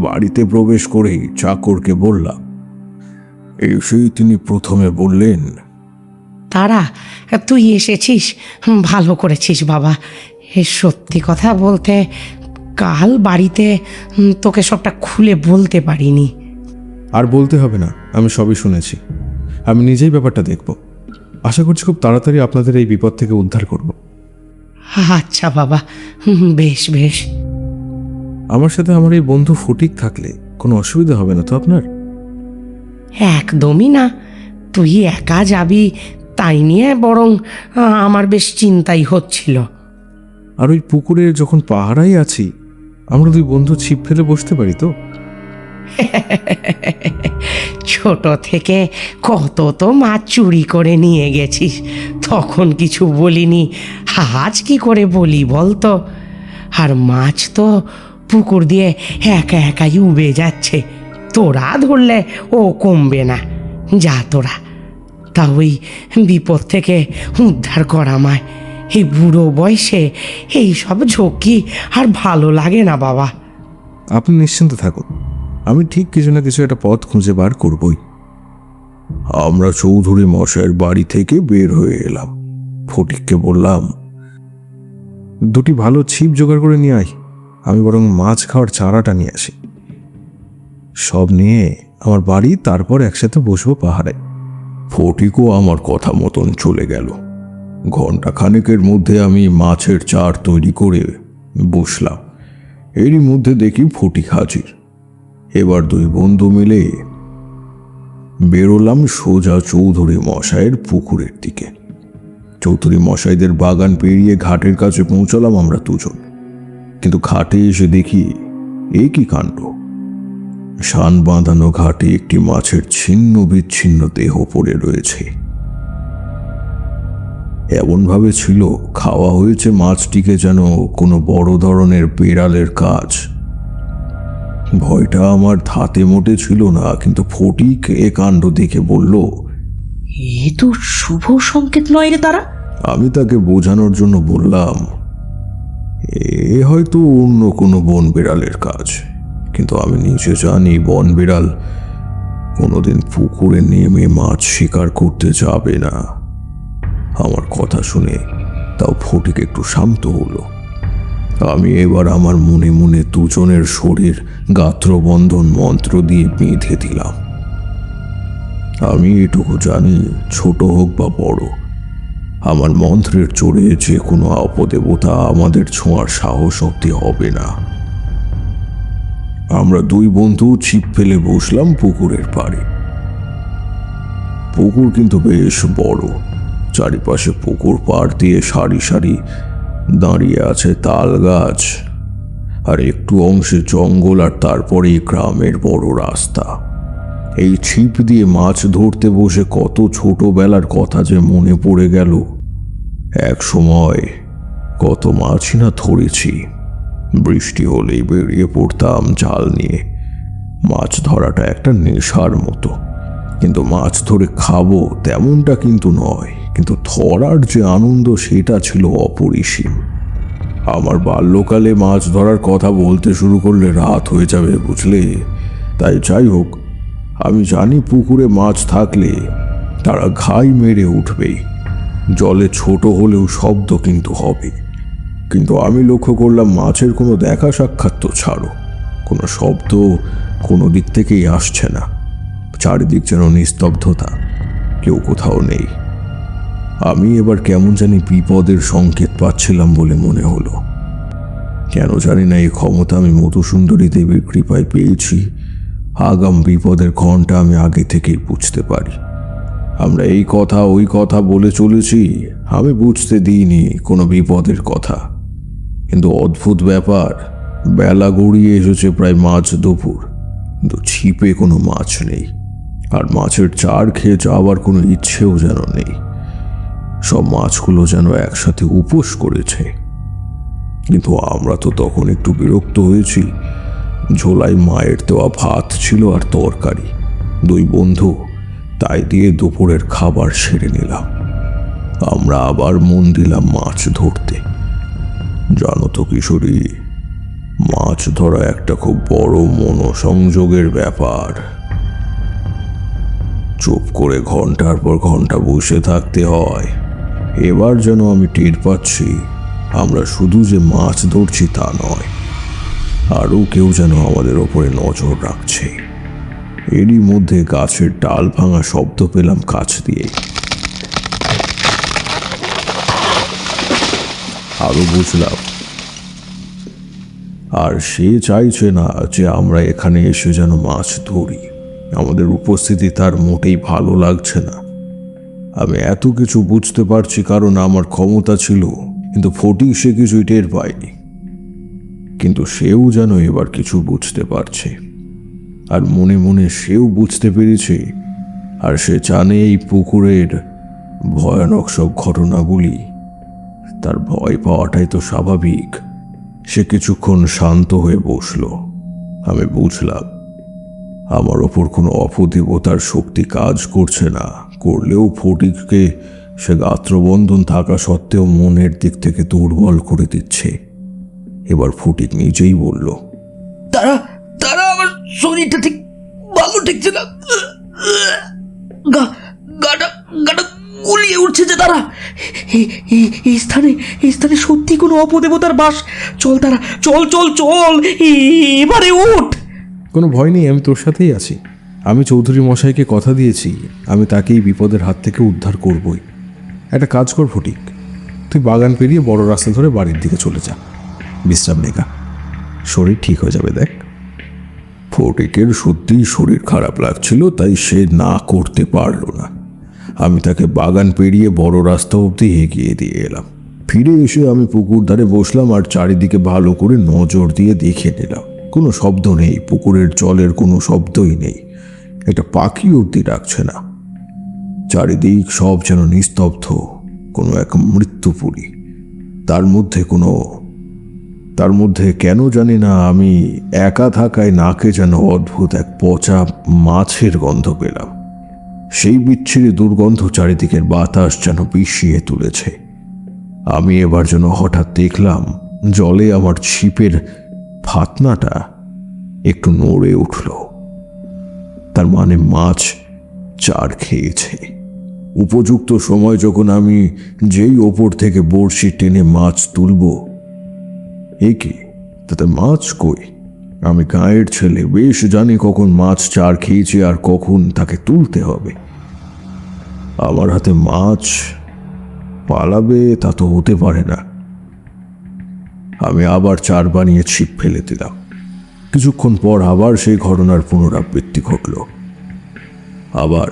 বাড়িতে প্রবেশ করেই চাকরকে বললাম। এসেই তিনি প্রথমে বললেন, তারা, তুই এসেছিস, ভালো করেছিস বাবা। সত্যি কথা বলতে কাল বাড়িতে তোকে সবটা খুলে বলতে পারিনি। আর বলতে হবে না, আমি সবই শুনেছি। আমি নিজেই ব্যাপারটা দেখব। আশা করছি খুব তাড়াতাড়ি আপনাদের এই বিপদ থেকে উদ্ধার করব। আচ্ছা বাবা, বেশ বেশ। আমার সাথে আমার এই বন্ধু ফটিক থাকলে কোনো অসুবিধা হবে না তো আপনার? একদমই না। তুই একা যাবি, তাই নিয়ে বরং আমার বেশ চিন্তাই হচ্ছিল। আর ওই পুকুরে যখন পাহারাই আছি, আমরা দুই বন্ধু ছিপ ফেলে বসতে পারি তো? ছোট থেকে কত তো মাছ চুরি করে নিয়ে গেছিস, তখন কিছু বলিনি, আজ কি করে বলি বলতো? আর মাছ তো পুকুর দিয়ে একা একাই উবে যাচ্ছে, তোরা ধরলে ও কমবে না। যা তোরা, তা ওই বিপদ থেকে উদ্ধার করা আমায়। এই বুড়ো বয়সে এই সব ঝক্কি আর ভালো লাগে না বাবা। আপনি নিশ্চিন্ত থাকুন, আমি ঠিক কিছু না কিছু একটা পথ খুঁজে বার করবই। আমরা চৌধুরী মশাইয়ের বাড়ি থেকে বের হয়ে এলাম। ফটিককে বললাম, দুটি ভালো ছিপ জোগাড় করে নিয়ে আয়, আমি বরং মাছ খাওয়ার চারাটা নিয়ে আসি। সব নিয়ে আমার বাড়ি, তারপর একসাথে বসবো পাহাড়ে। ফটিকও আমার কথা মতন চলে গেল। ঘন্টা খানেকের মধ্যে আমি মাছের চার তৈরি করে বসলাম। এরই মধ্যে দেখি ফটিক হাজির। এবার দুই বন্ধু মিলে বেরোলাম সোজা চৌধুরী মশাইয়ের পুকুরের দিকে। চৌধুরী মশাইদের বাগান পেরিয়ে ঘাটের কাছে পৌঁছলাম আমরা দুজন। কিন্তু ঘাটে এসে দেখি এ কি কাণ্ড! শান বাঁধানো ঘাটে একটি মাছের ছিন্ন বিচ্ছিন্ন দেহ পড়ে রয়েছে। এমনভাবে ছিল খাওয়া হয়েছে মাছটিকে যেন কোনো বড় ধরনের বিড়ালের কাজ। ভয়টা আমার ধাতে মোটে ছিল না, কিন্তু ফটিক এ কাণ্ড দেখে বলল, এ তো শুভ সংকেত নয় রে তারা। আমি তাকে বোঝানোর জন্য বললাম, এ হয়তো অন্য কোনো বন বিড়ালের কাজ, কিন্তু আমি নিজে জানি বন বিড়াল কোনোদিন পুকুরে নেমে মাছ শিকার করতে যাবে না। আমার কথা শুনে তাও ফটিক একটু শান্ত হলো। আমি এবার আমার মনে মনে দুজনের শরীর গাত্রবন্ধন মন্ত্র দিয়ে বেঁধে দিলাম। আমি এটুকু জানি, ছোট হোক বা বড়, আমার মন্ত্রের জোরে যে কোনো অপদেবতা আমাদের ছোঁয়ার সাহস অব্দি হবে না। আমরা দুই বন্ধু ছিপ ফেলে বসলাম পুকুরের পাড়ে। পুকুর কিন্তু বেশ বড়। চারিপাশে পুকুর পাড় দিয়ে সারি সারি দাঁড়িয়ে আছে তাল গাছ, আর একটু অংশে জঙ্গল, আর তারপরেই গ্রামের বড় রাস্তা। এই ছিপ দিয়ে মাছ ধরতে বসে কত ছোটবেলার কথা যে মনে পড়ে গেল। এক সময় কত মাছই না ধরেছি। বৃষ্টি হলেই বেরিয়ে পড়তাম জাল নিয়ে। মাছ ধরাটা একটা নেশার মতো, কিন্তু মাছ ধরে খাবো তেমনটা কিন্তু নয়। কিন্তু ধরার যে আনন্দ, সেটা ছিল অপরিসীম। আমার বাল্যকালে মাছ ধরার কথা বলতে শুরু করলে রাত হয়ে যাবে, বুঝলে? তাই যাই হোক, আমি জানি পুকুরে মাছ থাকলে তারা ঘাই মেরে উঠবেই। জলে ছোট হলেও শব্দ কিন্তু হবে। কিন্তু আমি লক্ষ্য করলাম মাছের কোনো দেখা সাক্ষাৎ তো ছাড়ো, কোনো শব্দ কোনো দিক থেকেই আসছে না। চারিদিক যেন নিস্তব্ধতা, কেউ কোথাও নেই। আমি এবার কেমন জানি বিপদের সংকেত পাচ্ছিলাম বলে মনে হলো। কেন জানি না এই ক্ষমতা আমি মধুসুন্দরী দেবীর কৃপায় পেয়েছি। আগাম বিপদের ঘণ্টা আমি আগে থেকেই বুঝতে পারি। আমরা এই কথা ওই কথা বলে চলেছি, আমি বুঝতে দিইনি কোনো বিপদের কথা। কিন্তু অদ্ভুত ব্যাপার, বেলা গড়িয়ে এসেছে প্রায় মাঝ দুপুর, কিন্তু ছিপে কোনো মাছ নেই। আর মাছের চার খেয়ে যাওয়ার কোনো ইচ্ছেও যেন নেই। সব মাছগুলো যেন একসাথে উপোস করেছে। কিন্তু আমরা তো তখন একটু বিরক্ত হয়েছি। ঝোলায় মায়ের দেওয়া ভাত ছিল আর তরকারি, দুই বন্ধু তাই দিয়ে দুপুরের খাবার সেরে নিলাম। আমরা আবার মন দিলাম মাছ ধরতে। জানো তো কিশোরী, মাছ ধরা একটা খুব বড় মনোসংযোগের ব্যাপার। চুপ করে ঘন্টার পর ঘন্টা বসে থাকতে হয়। এবার যেন আমি টের পাচ্ছি, আমরা শুধু যে মাছ ধরছি তা নয়, আরও কেউ যেন আমাদের ওপরে নজর রাখছে। এরই মধ্যে গাছের ডাল ভাঙা শব্দ পেলাম কাছ দিয়ে। আরো বুঝলাম, আর সে চাইছে না যে আমরা এখানে এসে যেন মাছ ধরি। আমাদের উপস্থিতি তার মোটেই ভালো লাগছে না। আমি এত কিছু বুঝতে পারছি কারণ আমার ক্ষমতা ছিল, কিন্তু ফটিক সে কিছুই টের পায়নি। কিন্তু সেও যেন এবার কিছু বুঝতে পারছে, আর মনে মনে সেও বুঝতে পেরেছে, আর সে জানে এই পুকুরের ভয়ানক সব ঘটনাগুলি। তার ভয় পাওয়াটাই তো স্বাভাবিক। সে কিছুক্ষণ শান্ত হয়ে বসল। আমি বুঝলাম আমার ওপর কোনো অপদেবতার শক্তি কাজ করছে না। করলেও ফটিককে সে গাত্রবন্ধন থাকা সত্ত্বেও মনের দিক থেকে দুর্বল করে দিচ্ছে। এবার ফটিক নিজেই বলল, তারা তারা আমার শরীরটা ঠিক ভালো ঠেকছে না, গাটা গাটা গুলিয়ে উঠছে যে তারা। এই স্থানে সত্যি কোনো অপদেবতার বাস। চল তারা, চল চল চল, এবারে ওঠ। কোনো ভয় নেই, আমি তোর সাথেই আছি। আমি চৌধুরী মশাইকে কথা দিয়েছি, আমি তাকে এই বিপদের হাত থেকে উদ্ধার করবই। একটা কাজ কর ফটিক, তুই বাগান পেরিয়ে বড় রাস্তা ধরে বাড়ির দিকে চলে যা, বিশ্রাম নেগা, শরীর ঠিক হয়ে যাবে। দেখ, ফটিকের সত্যিই শরীর খারাপ লাগছিল, তাই সে না করতে পারল না। আমি তাকে বাগান পেরিয়ে বড় রাস্তা অবধি এগিয়ে দিয়ে এলাম। ফিরে এসে আমি পুকুর ধারে বসলাম আর চারিদিকে ভালো করে নজর দিয়ে দেখে নিলাম। কোনো শব্দ নেই, পুকুরের জলের কোনো শব্দই নেই, একটা পাখি অবধি ডাকছে না। চারিদিক সব যেন নিস্তব্ধ, কোনো এক মৃত্যুপুরী। তার মধ্যে কেন জানি না আমি একা থাকায় নাকে যেন অদ্ভুত এক পচা মাছের গন্ধ পেলাম। সেই বিচ্ছিরি দুর্গন্ধ চারিদিকের বাতাস যেন বিষিয়ে তুলেছে। আমি এবার যেন হঠাৎ দেখলাম জলে আমার ছিপের ফাতনাটা একটু নড়ে উঠল। তার মানে মাছ চার খেয়েছে। উপযুক্ত সময় যখন আমি যেই ওপর থেকে বড়শি টেনে মাছ তুলব, এ কি, তাতে মাছ কই? আমি গাঁয়ের ছেলে, বেশ জানি কখন মাছ চার খেয়েছে আর কখন তাকে তুলতে হবে। আমার হাতে মাছ পালাবে তা তো হতে পারে না। আমি আবার চার বানিয়ে ছিপ ফেলে দিলাম। কিছুক্ষণ পর আবার সেই ঘটনার পুনরাবৃত্তি ঘটল। আবার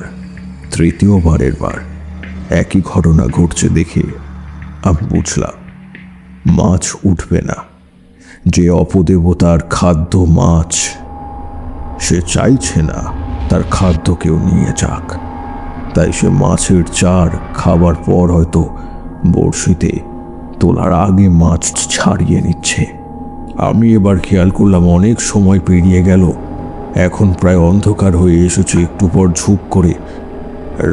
তৃতীয়বারের বার একই ঘটনা ঘটছে দেখে আমি বুঝলাম মাছ উঠবে না। যে অপদেবতার খাদ্য মাছ, সে চাইছে না তার খাদ্য কেউ নিয়ে যাক, তাই সে মাছের চার খাবার পর হয়তো বড়শিতে তোলার আগে মাছ ছাড়িয়ে নিচ্ছে। আমি এবার খেয়াল করলাম অনেক সময় পেরিয়ে গেল, এখন প্রায় অন্ধকার হয়ে এসেছে। একটু পর ঝুপ করে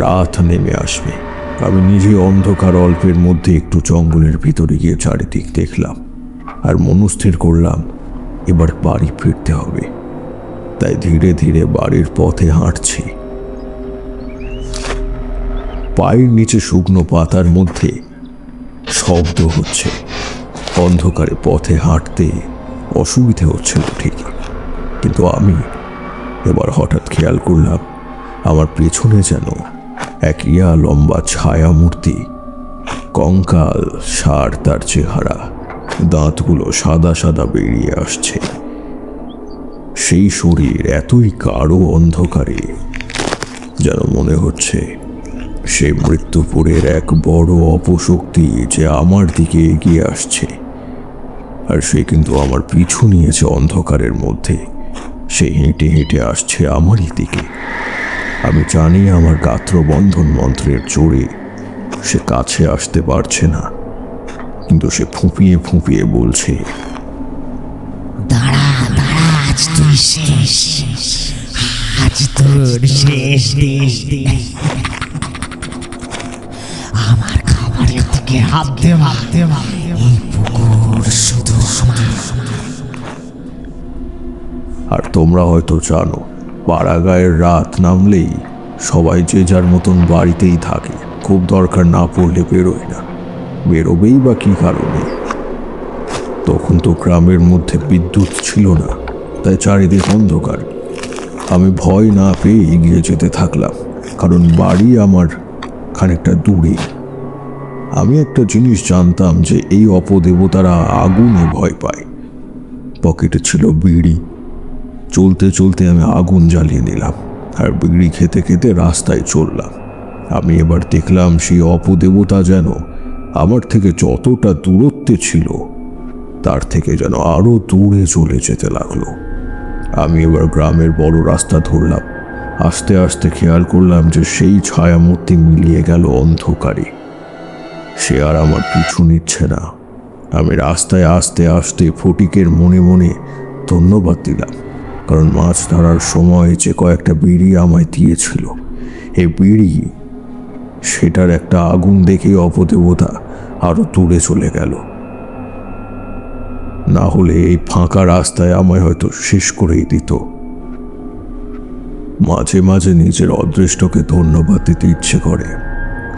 রাত নেমে আসবে। আমি নিজে অন্ধকার অল্পের মধ্যে একটু জঙ্গলের ভিতরে গিয়ে চারিদিক দেখলাম আর মনস্থির করলাম এবার বাড়ি ফিরতে হবে। তাই ধীরে ধীরে বাড়ির পথে হাঁটছি। পায়ের নিচে শুকনো পাতার মধ্যে শব্দ হচ্ছে। অন্ধকারে পথে হাঁটতে অসুবিধে হচ্ছিল ঠিকই, কিন্তু আমি এবার হঠাৎ খেয়াল করলাম আমার পেছনে যেন এক ইয়া লম্বা ছায়া মূর্তি, কঙ্কাল সার তার চেহারা, দাঁতগুলো সাদা সাদা বেরিয়ে আসছে। সেই শরীর এতই গাঢ় অন্ধকারে যেন মনে হচ্ছে সেই মৃত্যুপুরের এক বড় অপশক্তি যে আমার দিকে এগিয়ে আসছে। আর সে কিন্তু আমার পিছু নিয়েছে অন্ধকারের মধ্যে। সে হেঁটে হেঁটে আসছে আমারই দিকে। আমি জানি আমার গাত্রবন্ধন মন্ত্রের জোরে সে কাছে আসতে পারছে না, কিন্তু সে ফুঁপিয়ে ফুঁপিয়ে বলছে, দাঁড়া দাঁড়া, আজ তুই শেষ, আজ তোর শেষ দিন। আমার খাবার থেকে হাতে মারতে এই পুকুর শুধু আমার। আর তোমরা হয়তো জানো, পাড়াগাঁয়ের রাত নামলেই সবাই যে যার মতন বাড়িতেই থাকে, খুব দরকার না পড়লে বেরোয় না। বেরোবেই বা কী কারণে? তখন তো গ্রামের মধ্যে বিদ্যুৎ ছিল না, তাই চারিদিক অন্ধকার। আমি ভয় না পেয়ে এগিয়ে যেতে থাকলাম, কারণ বাড়ি আমার খানিকটা দূরে। আমি একটা জিনিস জানতাম যে এই অপদেবতারা আগুনে ভয় পায়। পকেটে ছিল বিড়ি। চলতে চলতে আমি আগুন জ্বালিয়ে নিলাম আর বিড়ি খেতে খেতে রাস্তায় চললাম। আমি এবার দেখলাম সেই অপদেবতা যেন আমার থেকে যতটা দূরত্বে ছিল তার থেকে যেন আরো দূরে চলে যেতে লাগলো। আমি এবার গ্রামের বড় রাস্তা ধরলাম। আস্তে আস্তে খেয়াল করলাম যে সেই ছায়ামূর্তি মিলিয়ে গেল অন্ধকারে। সে আর আমার পিছু নিচ্ছে না। আমি রাস্তায় আস্তে আস্তে ফটিকের মনে মনে ধন্যবাদ দিলাম, কারণ মাছ ধরার সময় যে কয়েকটা বিড়ি আমায় দিয়েছিল, এই বিড়ি সেটার একটা আগুন দেখেই অপদেবতা আরো দূরে চলে গেল। না হলে এই ফাঁকা রাস্তায় আমায় হয়তো শেষ করেই দিত। মাঝে মাঝে নিজের অদৃষ্টকে ধন্যবাদ দিতে ইচ্ছে করে।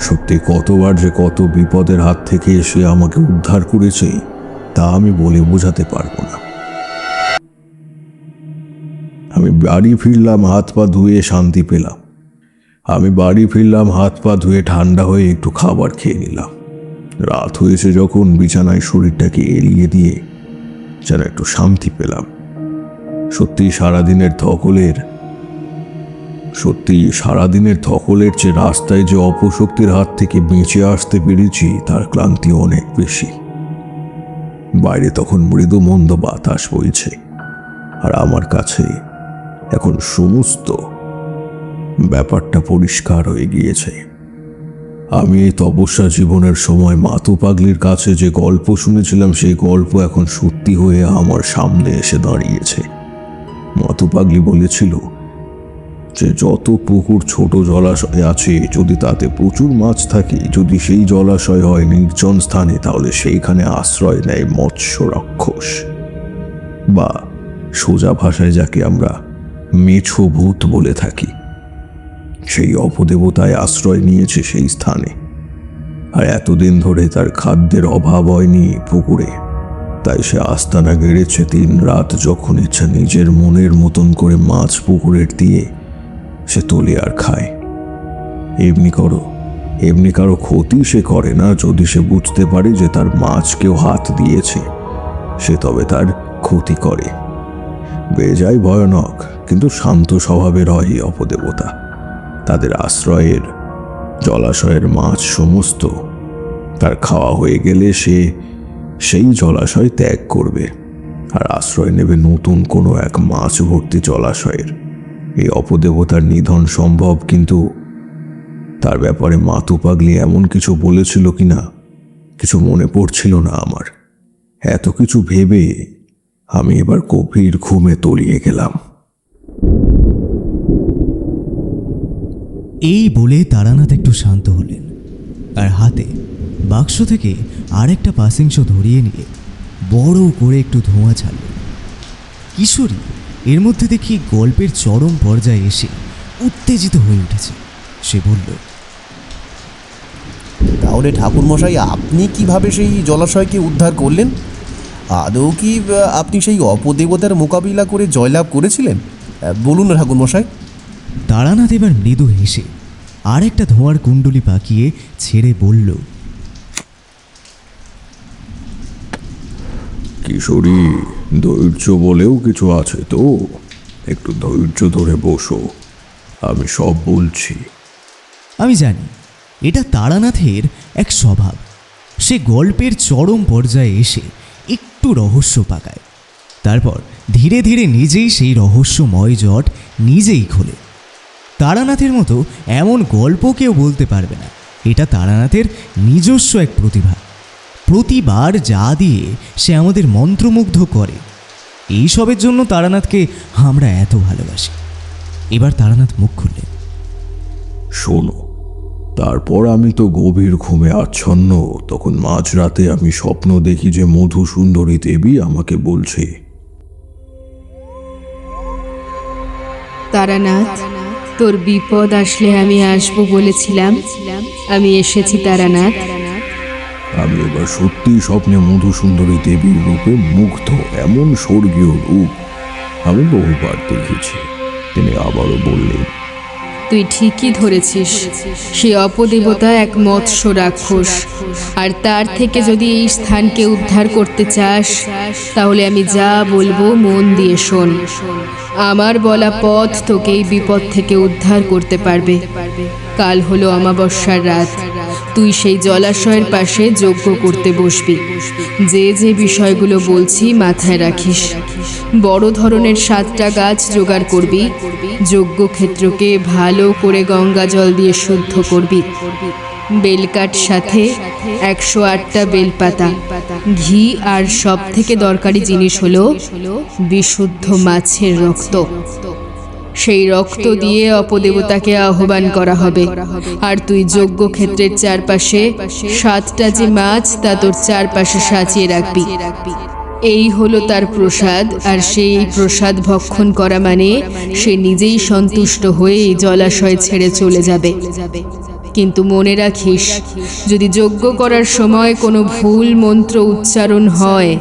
সত্যি কতবার যে কত বিপদের হাত থেকে এসে আমাকে উদ্ধার করেছে তা আমি বলে বোঝাতে পারবো না। আমি বাড়ি ফিরলাম হাত পা ধুয়ে শান্তি পেলাম। হাত পা ধুয়ে ঠান্ডা হয়ে একটু খাবার খেয়ে নিলাম। রাত হয়েছে যখন বিছানায় শরীরটাকে এড়িয়ে দিয়ে যেন একটু শান্তি পেলাম। সত্যি সারাদিনের ধকলের যে রাস্তায় যে অপশক্তির হাত থেকে বেঁচে আসতে পেরেছি তার ক্লান্তি অনেক বেশি। বাইরে তখন মৃদু মন্দ বাতাস বইছে, আর আমার কাছে এখন সমস্ত ব্যাপারটা পরিষ্কার হয়ে গিয়েছে। আমি এই তপস্যা জীবনের সময় মাতু পাগলির কাছে যে গল্প শুনেছিলাম সেই গল্প এখন সত্যি হয়ে আমার সামনে এসে দাঁড়িয়েছে। মাতু পাগলি বলেছিল যে যত পুকুর ছোট জলাশয় আছে, যদি তাতে প্রচুর মাছ থাকে, যদি সেই জলাশয় হয় নির্জন স্থানে, তাহলে সেইখানে আশ্রয় নেয় মৎস্য রাক্ষস, বা সোজা ভাষায় যাকে আমরা মেছো ভূত বলে থাকি। সেই অপদেবতায় আশ্রয় নিয়েছে সেই স্থানে, আর এতদিন ধরে তার খাদ্যের অভাব হয়নি পুকুরে, তাই সে আস্তানা গেড়েছে। দিন রাত যখন ইচ্ছা নিজের মনের মতন করে মাছ পুকুরের দিয়ে সে তোলে আর খায়। এমনি কারো ক্ষতি সে করে না। যদি সে বুঝতে পারে যে তার মাছ কেউ হাত দিয়েছে, সে তবে তার ক্ষতি করে। বেজায় ভয়ানক কিন্তু শান্ত স্বভাবের হয় এই অপদেবতা। তাদের আশ্রয়ের জলাশয়ের মাছ সমস্ত তার খাওয়া হয়ে গেলে সে সেই জলাশয় ত্যাগ করবে আর আশ্রয় নেবে নতুন কোনো এক মাছ ভর্তি জলাশয়ের। এই অপদেবতার নিধন সম্ভব, কিন্তু তার ব্যাপারে মাতু পাগলি এমন কিছু বলেছিল কিনা কিছু মনে পড়ছিল না আমার। এত কিছু ভেবে আমি এবার গভীর ঘুমে তলিয়ে গেলাম। এই বলে তারানাথ একটু শান্ত হলেন, আর হাতে বাক্স থেকে আরেকটা পাসিংশ ধরিয়ে নিয়ে বড় করে একটু ধোঁয়া ছাড়লেন। কিশোরী এর মধ্যে দেখি গল্পের চরম পর্যায়ে এসে উত্তেজিত হয়ে উঠেছে। সে বলল, তাহলে ঠাকুরমশাই আপনি কিভাবে সেই জলাশয়কে উদ্ধার করলেন? আদৌ কি আপনি সেই অপদেবতার মোকাবিলা করে জয়লাভ করেছিলেন? বলুন না ঠাকুরমশাই। তারানাথ এবার মৃদু হেসে আরেকটা ধোঁয়ার কুণ্ডলি পাকিয়ে ছেড়ে বলল, কিশোরী, ধৈর্য বলেও কিছু আছে তো, একটু ধৈর্য ধরে বসো, আমি সব বলছি। আমি জানি এটা তারানাথের এক স্বভাব। সে গল্পের চরম পর্যায়ে এসে একটু রহস্য পাকায়, তারপর ধীরে ধীরে নিজেই সেই রহস্যময় জট নিজেই খোলে। তারানাথের মতো এমন গল্প কেউ বলতে পারবে না। এটা তারানাথের নিজস্ব এক প্রতিভা। প্রতিবার যা দিয়ে সে আমাদের মন্ত্রমুগ্ধ করে, এইসবের জন্য তারানাথকে আমরা এত ভালোবাসি। এবার তারানাথ মুখ খুললেন। শোনো, তারপর আমি তো গভীর ঘুমে আচ্ছন্ন। তখন মাঝরাতে আমি স্বপ্ন দেখি যে মধু সুন্দরী দেবী আমাকে বলছে, তারানাথ, তোর বিপদ আসলে আমি আসবো বলেছিলাম, আমি এসেছি তারানাথ। আমি এবার সত্যি স্বপ্নে মধু সুন্দরী দেবীর রূপে মুগ্ধ। এমন স্বর্গীয় রূপ আমি বহুবার দেখেছি। তিনি আবারও বললেন, তুই ঠিকই ধরেছিস, সে অপদেবতা এক মৎস্য রাক্ষস, আর তার থেকে যদি এই স্থানকে উদ্ধার করতে চাস তাহলে আমি যা বলবো মন দিয়ে শোন। আমার বলা পথ তোকে এই বিপদ থেকে উদ্ধার করতে পারবে। কাল হলো অমাবস্যার রাত। তুই সেই জলাশয়ের পাশে যজ্ঞ করতে বসবি। যে যে বিষয়গুলো বলছি মাথায় রাখিস। বড় ধরনের 7টা গাছ জোগাড় করবি। যজ্ঞক্ষেত্রকে ভালো করে গঙ্গা জল দিয়ে শুদ্ধ করবি। বেলকাঠ সাথে 108টা বেলপাতা, ঘি, আর সব থেকে দরকারি জিনিস হলো বিশুদ্ধ মাছের রক্ত। সেই রক্ত দিয়ে অপদেবতাকে আহ্বান করা হবে। আর তুই যজ্ঞক্ষেত্রের চারপাশে 7টা যে মাছ তা তোর চারপাশে সাজিয়ে রাখবি। এই হলো তার প্রসাদ। আর সেই প্রসাদ ভক্ষণ করা মানে সে নিজেই সন্তুষ্ট হয়ে এই জলাশয় ছেড়ে চলে যাবে। কিন্তু মনে রাখিস, যদি যজ্ঞ করার সময় কোনো ভুল মন্ত্র উচ্চারণ হয়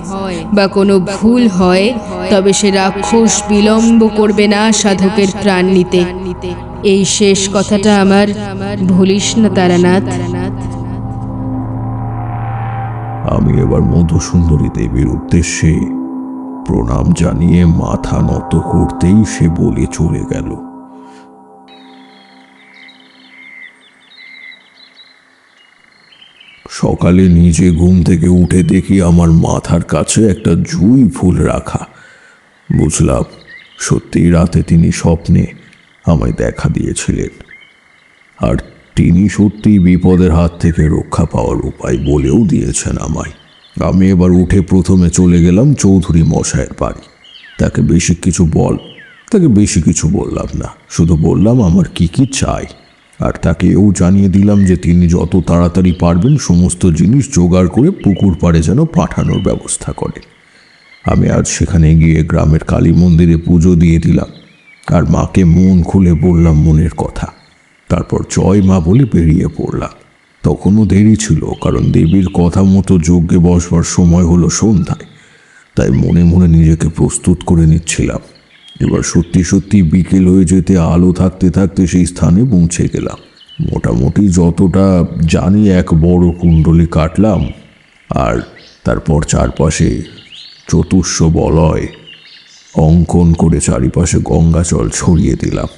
বা কোনো ভুল হয়, তবে সে রাক্ষস বিলম্ব করবে না সাধকের প্রাণ নিতে। এই শেষ কথাটা আমার ভুলিস না তারানাথ। আমি এবার মধুসুন্দরী দেবীর উদ্দেশ্যে প্রণাম জানিয়ে মাথা নত করতেই সে বলে চলে গেল। সকালে নিজে ঘুম থেকে উঠে দেখি আমার মাথার কাছে একটা জুঁই ফুল রাখা। বুঝলাম সত্যি রাতে তিনি স্বপ্নে আমায় দেখা দিয়েছিলেন, আর তিনি সত্যি বিপদের হাত থেকে রক্ষা পাওয়ার উপায় বলেও দিয়েছেন আমায়। আমি এবার উঠে প্রথমে চলে গেলাম চৌধুরী মশাইয়ের বাড়ি। তাকে বেশি কিছু বললাম না, শুধু বললাম আমার কি কি চাই। আর তাকে এও জানিয়ে দিলাম যে তিনি যত তাড়াতাড়ি পারবেন সমস্ত জিনিস জোগাড় করে পুকুর পাড়ে যেন পাঠানোর ব্যবস্থা করেন। আমি আজ সেখানে গিয়ে গ্রামের কালী মন্দিরে পুজো দিয়ে দিলাম, আর মাকে মন খুলে বললাম মনের কথা। তারপর জয় মা বলে বেরিয়ে পড়লাম। তখনও দেরি ছিল, কারণ দেবীর কথা মতো যজ্ঞে বসবার সময় হলো সন্ধ্যায়। তাই মনে মনে নিজেকে প্রস্তুত করে নিচ্ছিলাম। এবার সত্যি সত্যি বিকেল হয়ে যেতে আলো থাকতে থাকতে সেই স্থানে পৌঁছে গেলাম। মোটামুটি যতটা জানি এক বড় কুণ্ডলী কাটলাম, আর তারপর চারপাশে চতুর্শ বলয় অঙ্কন করে চারিপাশে গঙ্গা জল ছড়িয়ে দিলাম।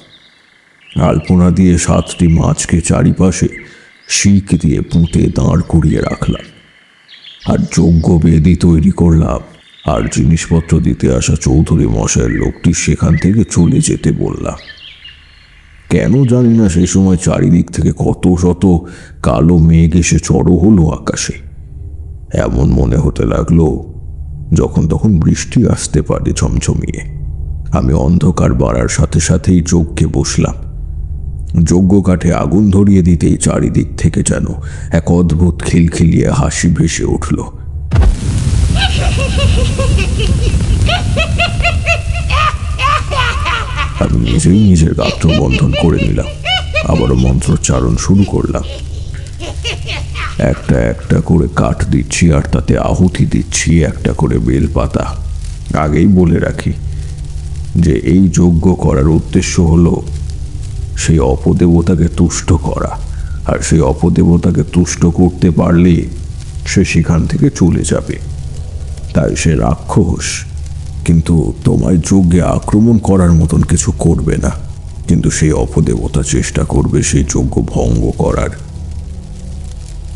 আলপনা দিয়ে 7টি মাছকে চারিপাশে শিক দিয়ে পুঁতে দাঁড় করিয়ে রাখলাম, আর যজ্ঞ বেদি তৈরি করলাম। আর জিনিসপত্র দিতে আসা চৌধুরী মশাইয়ের লোকটি সেখান থেকে চলে যেতে বললাম। কেন জানি না সেই সময় চারিদিক থেকে কত শত কালো মেঘ এসে চড়ো হলো আকাশে। এমন মনে হতে লাগলো যখন তখন বৃষ্টি আসতে পারে ঝমঝমিয়ে। আমি অন্ধকার বাড়ার সাথে সাথেই যজ্ঞে বসলাম। যজ্ঞ কাঠে আগুন ধরিয়ে দিতেই চারিদিক থেকে যেন এক অদ্ভুত খিলখিলিয়ে হাসি ভেসে উঠল। আমি নিজেই নিজের গাত্র বন্ধন করে নিলাম, আবারও মন্ত্রোচ্চারণ শুরু করলাম। একটা একটা করে কাঠ দিচ্ছি, আর তাতে আহুতি দিচ্ছি 1টা করে বেলপাতা। আগেই বলে রাখি যে এই যজ্ঞ করার উদ্দেশ্য হলো সেই অপদেবতাকে তুষ্ট করা, আর সেই অপদেবতাকে তুষ্ট করতে পারলে সে সেখান থেকে চলে যাবে। তাই সে রাক্ষস, কিন্তু তোমায় যজ্ঞে আক্রমণ করার মতন কিছু করবে না, কিন্তু সেই অপদেবতা চেষ্টা করবে সেই যজ্ঞ ভঙ্গ করার।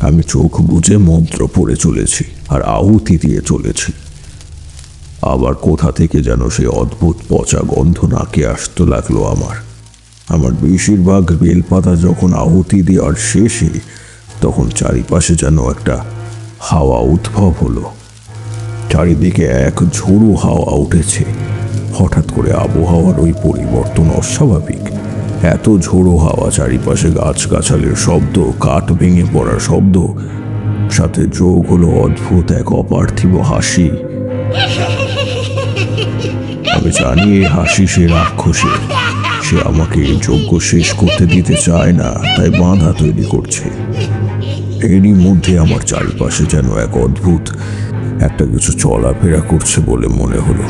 আমি চোখ বুজে মন্ত্র পড়ে চলেছি আর আহুতি দিয়ে চলেছি। আবার কোথা থেকে যেন সেই অদ্ভুত পচা গন্ধ নাকে আসতে লাগলো আমার বেশিরভাগ বেলপাতা যখন আহুতি দেওয়ার শেষে, তখন চারিপাশে যেন একটা হাওয়া উদ্ভব হলো। চারিদিকে এক ঝোড়ো হাওয়া উঠেছে। হঠাৎ করে আবহাওয়ার ওই পরিবর্তন অস্বাভাবিক। এত ঝোড়ো হাওয়া, চারিপাশে গাছগাছালির শব্দ, কাঠ ভেঙে পড়ার শব্দ, সাথে যোগ হলো অদ্ভুত এক অপার্থিব হাসি। আমি জানি এই হাসি সে রাক্ষসের। সে আমাকে এই যজ্ঞ শেষ করতে দিতে চায় না, তাই বাধা তৈরি করছে। এরই মধ্যে আমার চারিপাশে যেন এক অদ্ভুত একটা কিছু চলাফেরা করছে বলে মনে হলো।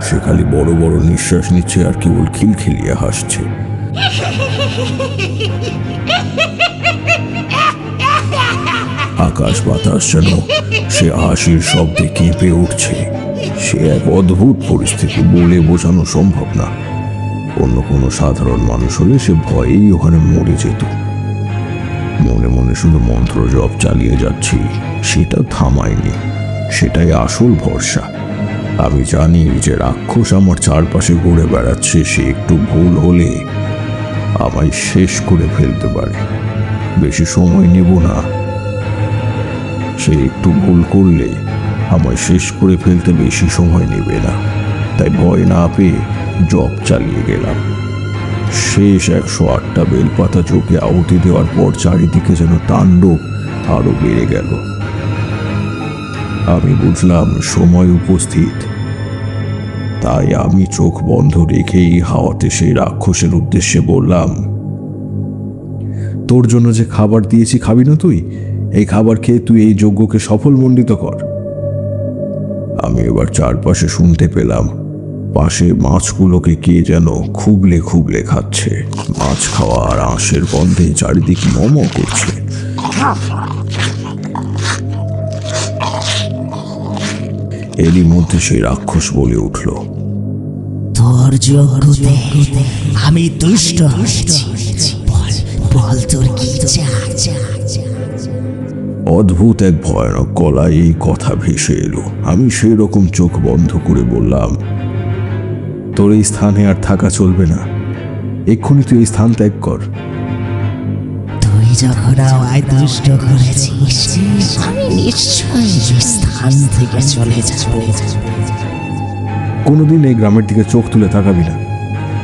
সে খালি বড় বড় নিঃশ্বাস নিচ্ছে আর কেবল খিলখিলিয়ে হাসছে। আকাশ বাতাস যেন সে হাসির শব্দে কেঁপে উঠছে। সে এক অদ্ভুত পরিস্থিতি, বলে বোঝানো সম্ভব না। অন্য কোনো সাধারণ মানুষ হলে সে ভয়েই ওখানে মরে যেত। মনে মনে শুধু মন্ত্র জপ চালিয়ে যাচ্ছি, সেটা থামায়নি। সেটাই আসল ভরসা। আমি জানি যে রাক্ষস আমার চারপাশে ঘুরে বেড়াচ্ছে, সে একটু ভুল হলে আমায় শেষ করে ফেলতে পারে। বেশি সময় নেব না। সে একটু ভুল করলে আমায় শেষ করে ফেলতে বেশি সময় নেবে না। তাই ভয় না পেয়ে জপ চালিয়ে গেলাম। শেষ 108টা বেলপাতা চোখে আহুতি দেওয়ার পর চারিদিকে যেন তাণ্ডব আরো বেড়ে গেল। আমি বুঝলাম সময় উপস্থিত। তাই আমি চোখ বন্ধ রেখেই হাওয়াতে সেই রাক্ষসের উদ্দেশ্যে বললাম, তোর জন্য যে খাবার দিয়েছি খাবি না তুই? এই খাবার খেয়ে তুই এই যজ্ঞকে সফলমণ্ডিত কর। আমি এবার চারপাশে শুনতে পেলাম পাশে মাছগুলোকে কে যেন খুবলে খুবলে খাচ্ছে। মাছ খাওয়া আর আঁশের গন্ধে চারিদিক মম করছে। এরই মধ্যে সেই রাক্ষস বলে উঠল, তোর যজ্ঞতে আমি দুষ্ট হয়েছি। বল তোর কি চাই? অদ্ভুত এক ভয়ানক গলায় এই কথা ভেসে এলো। আমি সেই রকম চোখ বন্ধ করে বললাম, তোর এই স্থানে আর থাকা চলবে না। এক্ষুনি তুই এই স্থান ত্যাগ কর। তুই যখন আমায় দুষ্ট করেছিস, আমি নিশ্চয়ই এই স্থান থেকে চলে যাব। কোনোদিন এই গ্রামের দিকে চোখ তুলে তাকাবি না।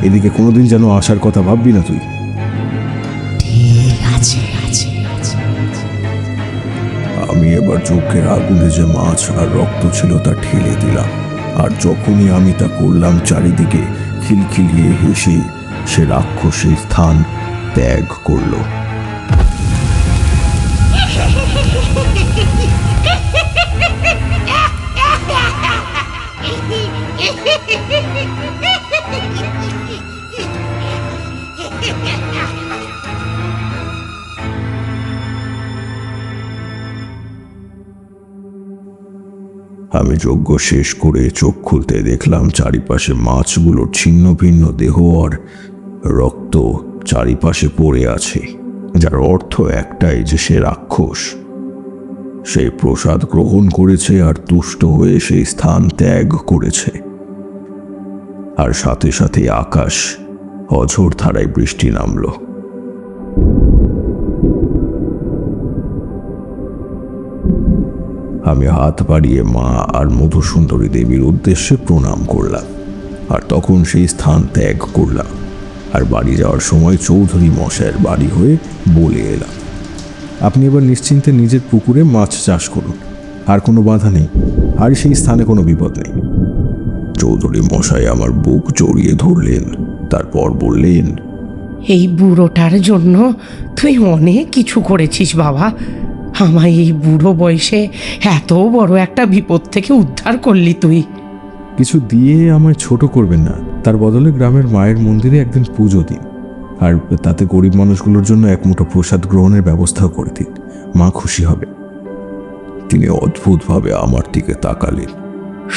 এদিকে কোনোদিন যেন আসার কথা ভাববি না তুই। ঠিক আছে। আমি এবার চোখের আগুনে যে মাছ আর রক্ত ছিল তা ঠেলে দিলাম। আর যখনই আমি তা করলাম, চারিদিকে খিলখিলিয়ে হেসে সে রাক্ষসের স্থান ত্যাগ করল। আমি যজ্ঞ শেষ করে চোখ খুলতে দেখলাম চারিপাশে মাছগুলোর ছিন্ন ভিন্ন দেহ আর রক্ত চারিপাশে পড়ে আছে, যার অর্থ একটাই যে সে রাক্ষস। সে প্রসাদ গ্রহণ করেছে আর তুষ্ট হয়ে সেই স্থান ত্যাগ করেছে। আর সাথে সাথে আকাশ অঝোর ধারায় বৃষ্টি নামল। আমি হাত বাড়িয়ে মা আর মধুসুন্দরী দেবীর উদ্দেশ্যে প্রণাম করলাম, আর তখন সেই স্থান ত্যাগ করলাম। আর বাড়ি যাওয়ার সময় চৌধুরী মশাইয়ের বাড়ি হয়ে বলে এলাম, আপনি এবার নিশ্চিন্তে নিজের পুকুরে মাছ চাষ করুন। আর কোনো বাধা নেই, আর সেই স্থানে কোনো বিপদ নেই। চৌধুরী মশাই আমার বুক জড়িয়ে ধরলেন, তারপর বললেন, এই বুড়োটার জন্য তুই অনেক কিছু করেছিস বাবা। আমায় এই বুড়ো বয়সে এত বড় একটা বিপদ থেকে উদ্ধার করলি তুই। কিছু দিয়ে আমায় ছোট করবেন না। তার বদলে গ্রামের মায়ের মন্দিরে একদিন পুজো দিন, আর তাতে গরিব মানুষগুলোর জন্য এক মুঠো প্রসাদ গ্রহণের ব্যবস্থাও করে দিন। মা খুশি হবে। তিনি অদ্ভুতভাবে আমার দিকে তাকালেন।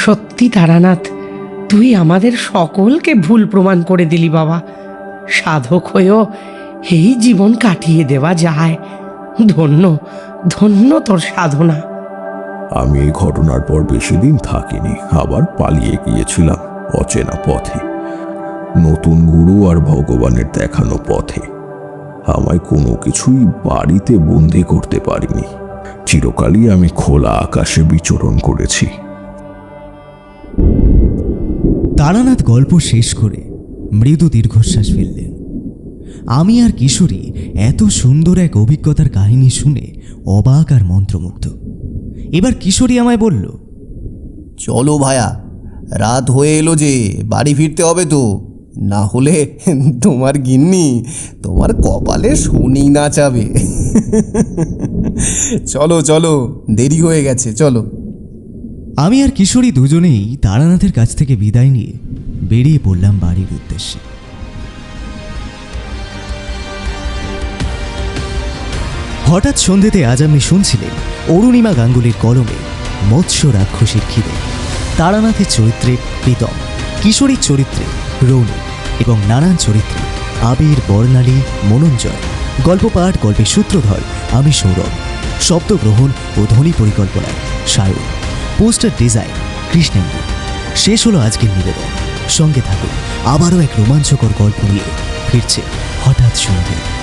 সত্যি তারানাথ, তুই আমাদের সকলকে ভুল প্রমাণ করে দিলি বাবা। সাধক হয়েও এই জীবন কাটিয়ে দেওয়া যায়। ধন্য ধন্য তোর সাধনা। আমি এই ঘটনার পর বেশি দিন থাকিনি, আবার পালিয়ে গিয়েছিলাম অচেনা পথে, নতুন গুরু আর ভগবানের দেখানো পথে। আমায় কোনো কিছুই বাড়িতে বন্দি করতে পারিনি। চিরকালই আমি খোলা আকাশে বিচরণ করেছি। তারানাথ গল্প শেষ করে মৃদু দীর্ঘশ্বাস ফেললেন। আমি আর কিশোরী এত সুন্দর এক অভিজ্ঞতার কাহিনী শুনে অবাক আর মন্ত্রমুগ্ধ। এবার কিশোরী আমায় বলল, চলো ভায়া, রাত হয়ে এলো যে, বাড়ি ফিরতে হবে তো, না হলে তোমার গিন্নি তোমার কপালে শনি নাচাবে। চলো চলো, দেরি হয়ে গেছে, চলো। আমি আর কিশোরী দুজনেই তারানাথের কাছ থেকে বিদায় নিয়ে বেরিয়ে পড়লাম বাড়ির উদ্দেশ্যে। হঠাৎ সন্ধ্যেতে আজ আপনি শুনছিলেন অরুণিমা গাঙ্গুলির কলমে মৎস্য রাক্ষসীর খিদে। তারানাথের চরিত্রে প্রীতম, কিশোরীর চরিত্রে রৌনক, এবং নানান চরিত্রে আবির, বর্ণালী, মনোঞ্জয়। গল্প পাঠ, গল্পের সূত্রধর আমি সৌরভ। শব্দগ্রহণ ও ধ্বনি পরিকল্পনায় সায়ন। Poster design Krishnendu. শেষ হলো আজকের নিবেদন। সঙ্গে থাকুন, আবারও এক রোমাঞ্চকর গল্প নিয়ে ফিরছে হঠাৎ সন্ধে।